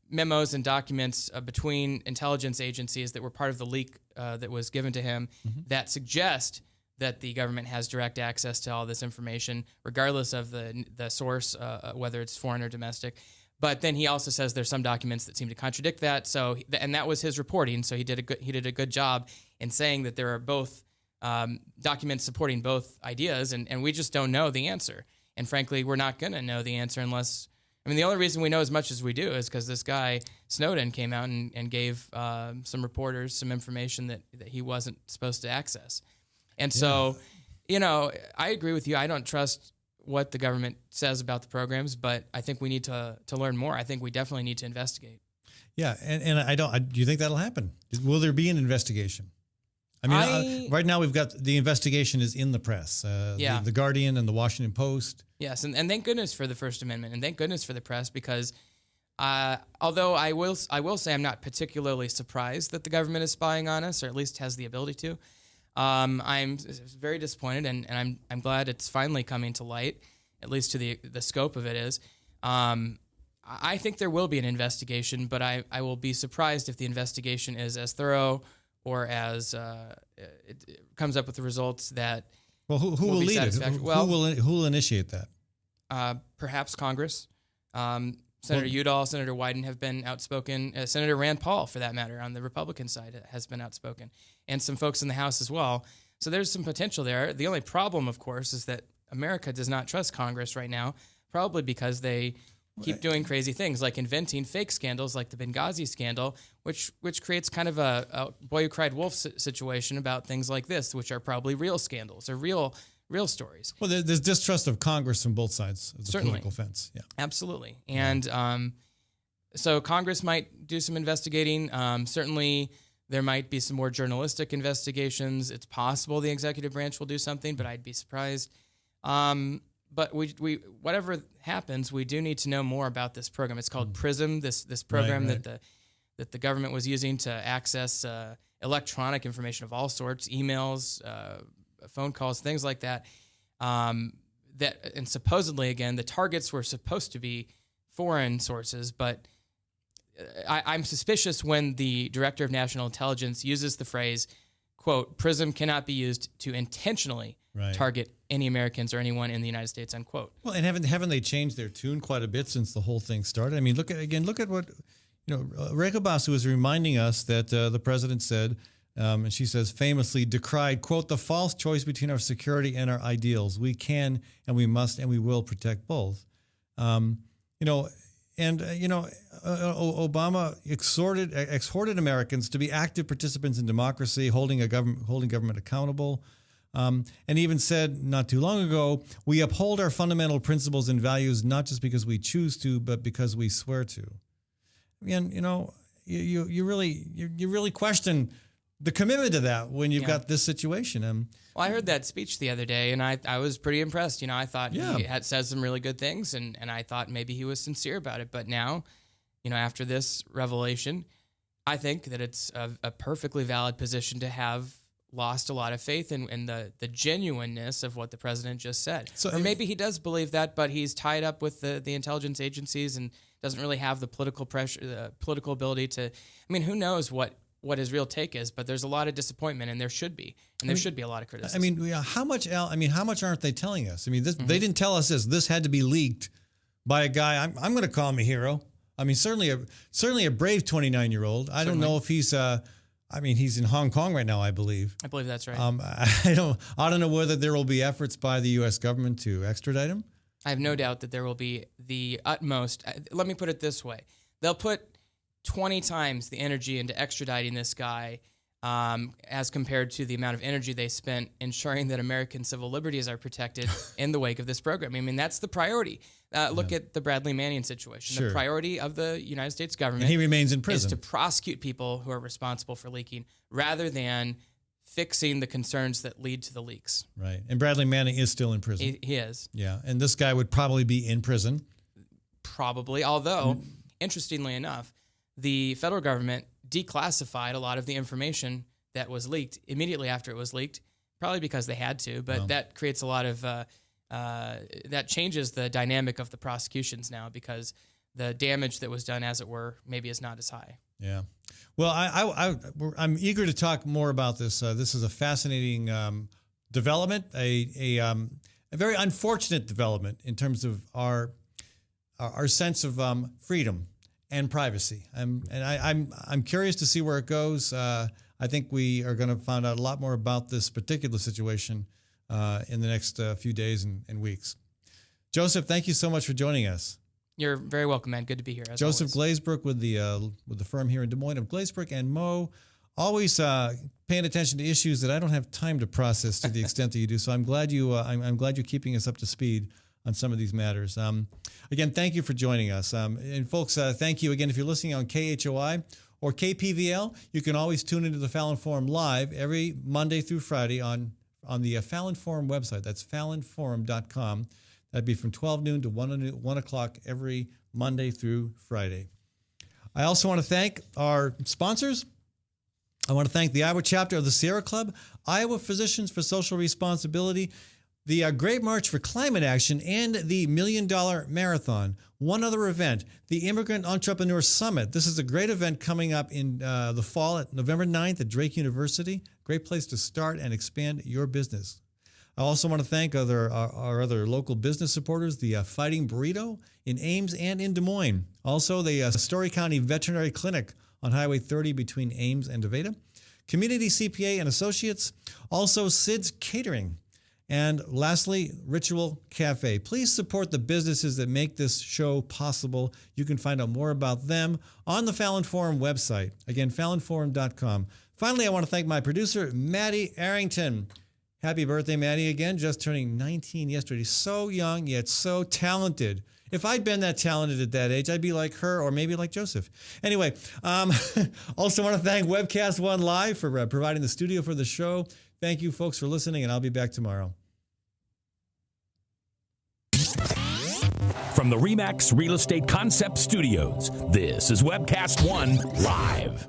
memos and documents between intelligence agencies that were part of the leak that was given to him that suggest that the government has direct access to all this information, regardless of the source, whether it's foreign or domestic. But then he also says there's some documents that seem to contradict that. So, and that was his reporting. So he did a good job in saying that there are both documents supporting both ideas, and we just don't know the answer. And frankly, we're not going to know the answer unless, the only reason we know as much as we do is because this guy Snowden came out and gave some reporters some information that he wasn't supposed to access. And so, I agree with you. I don't trust what the government says about the programs, but I think we need to learn more. I think we definitely need to investigate. Yeah, and do you think that'll happen? Will there be an investigation? Right now we've got the investigation is in the press. The Guardian and the Washington Post. Yes, and thank goodness for the First Amendment, and thank goodness for the press, because although I will say I'm not particularly surprised that the government is spying on us, or at least has the ability to. I'm very disappointed, and I'm glad it's finally coming to light, at least to the scope of it is. I think there will be an investigation, but I will be surprised if the investigation is as thorough or as it comes up with the results that. Well, who will lead it? Who will initiate that? Perhaps Congress. Senator Udall, Senator Wyden have been outspoken. Senator Rand Paul, for that matter, on the Republican side, has been outspoken, and some folks in the House as well. So there's some potential there. The only problem, of course, is that America does not trust Congress right now, probably because they keep doing crazy things like inventing fake scandals like the Benghazi scandal, which creates kind of a boy who cried wolf situation about things like this, which are probably real scandals or real stories. Well, there's distrust of Congress from both sides of the political fence. Yeah, absolutely. And so Congress might do some investigating. Certainly, there might be some more journalistic investigations. It's possible the executive branch will do something, but I'd be surprised. But we whatever happens, we do need to know more about this program. It's called PRISM. This program Right. that the government was using to access electronic information of all sorts, emails, phone calls, things like that. And supposedly, again, the targets were supposed to be foreign sources, but I'm suspicious when the Director of National Intelligence uses the phrase, quote, PRISM cannot be used to intentionally target any Americans or anyone in the United States, unquote. Well, and haven't they changed their tune quite a bit since the whole thing started? I mean, look at what, Reka Basu was reminding us that the president said, and she says famously decried, quote, the false choice between our security and our ideals. We can and we must and we will protect both. Obama exhorted Americans to be active participants in democracy, holding government accountable, and even said not too long ago, we uphold our fundamental principles and values not just because we choose to, but because we swear to. And you really question the commitment to that when you've got this situation. Well, I heard that speech the other day, and I was pretty impressed. I thought he had said some really good things, and I thought maybe he was sincere about it. But now, after this revelation, I think that it's a perfectly valid position to have lost a lot of faith in the genuineness of what the president just said. Or maybe he does believe that, but he's tied up with the intelligence agencies and doesn't really have the political pressure, the political ability to. I mean, who knows what his real take is, but there's a lot of disappointment, and there should be, should be a lot of criticism. I mean, how much aren't they telling us? I mean, they didn't tell us this. This had to be leaked by a guy. I'm going to call him a hero. I mean, certainly a brave 29-year-old. I don't know if he's. He's in Hong Kong right now, I believe. I believe that's right. I don't know whether there will be efforts by the U.S. government to extradite him. I have no doubt that there will be the utmost. Let me put it this way: they'll put 20 times the energy into extraditing this guy as compared to the amount of energy they spent ensuring that American civil liberties are protected in the wake of this program. I mean, that's the priority. Look at the Bradley Manning situation. Sure. The priority of the United States government and he remains in prison. Is to prosecute people who are responsible for leaking rather than fixing the concerns that lead to the leaks. Right. And Bradley Manning is still in prison. He is. Yeah. And this guy would probably be in prison. Probably. Although, interestingly enough, the federal government declassified a lot of the information that was leaked immediately after it was leaked, probably because they had to, but that creates a lot of, that changes the dynamic of the prosecutions now because the damage that was done, as it were, maybe is not as high. Yeah. Well, I'm eager to talk more about this. This is a fascinating development, a very unfortunate development in terms of our sense of freedom and privacy. I'm curious to see where it goes. I think we are going to find out a lot more about this particular situation in the next few days and weeks. Joseph, thank you so much for joining us. You're very welcome, man. Good to be here. Joseph Glazebrook with the firm here in Des Moines of Glazebrook and Moe, always paying attention to issues that I don't have time to process to the extent that you do. So I'm glad I'm glad you're keeping us up to speed on some of these matters. Again, thank you for joining us. And folks, thank you again. If you're listening on KHOI or KPVL, you can always tune into the Fallon Forum live every Monday through Friday on the Fallon Forum website. That's fallonforum.com. That'd be from 12 noon to 1 o'clock every Monday through Friday. I also want to thank our sponsors. I want to thank the Iowa chapter of the Sierra Club, Iowa Physicians for Social Responsibility, the Great March for Climate Action, and the $1 Million Marathon. One other event, the Immigrant Entrepreneur Summit. This is a great event coming up in the fall at November 9th at Drake University. Great place to start and expand your business. I also want to thank our other local business supporters, the Fighting Burrito in Ames and in Des Moines. Also, the Story County Veterinary Clinic on Highway 30 between Ames and Nevada. Community CPA and Associates. Also, Sid's Catering. And lastly, Ritual Cafe. Please support the businesses that make this show possible. You can find out more about them on the Fallon Forum website. Again, fallonforum.com. Finally, I want to thank my producer, Maddie Arrington. Happy birthday, Maddie, again. Just turning 19 yesterday. So young, yet so talented. If I'd been that talented at that age, I'd be like her or maybe like Joseph. Anyway, also want to thank Webcast One Live for providing the studio for the show. Thank you, folks, for listening, and I'll be back tomorrow. From the RE/MAX Real Estate Concept Studios, this is Webcast One Live.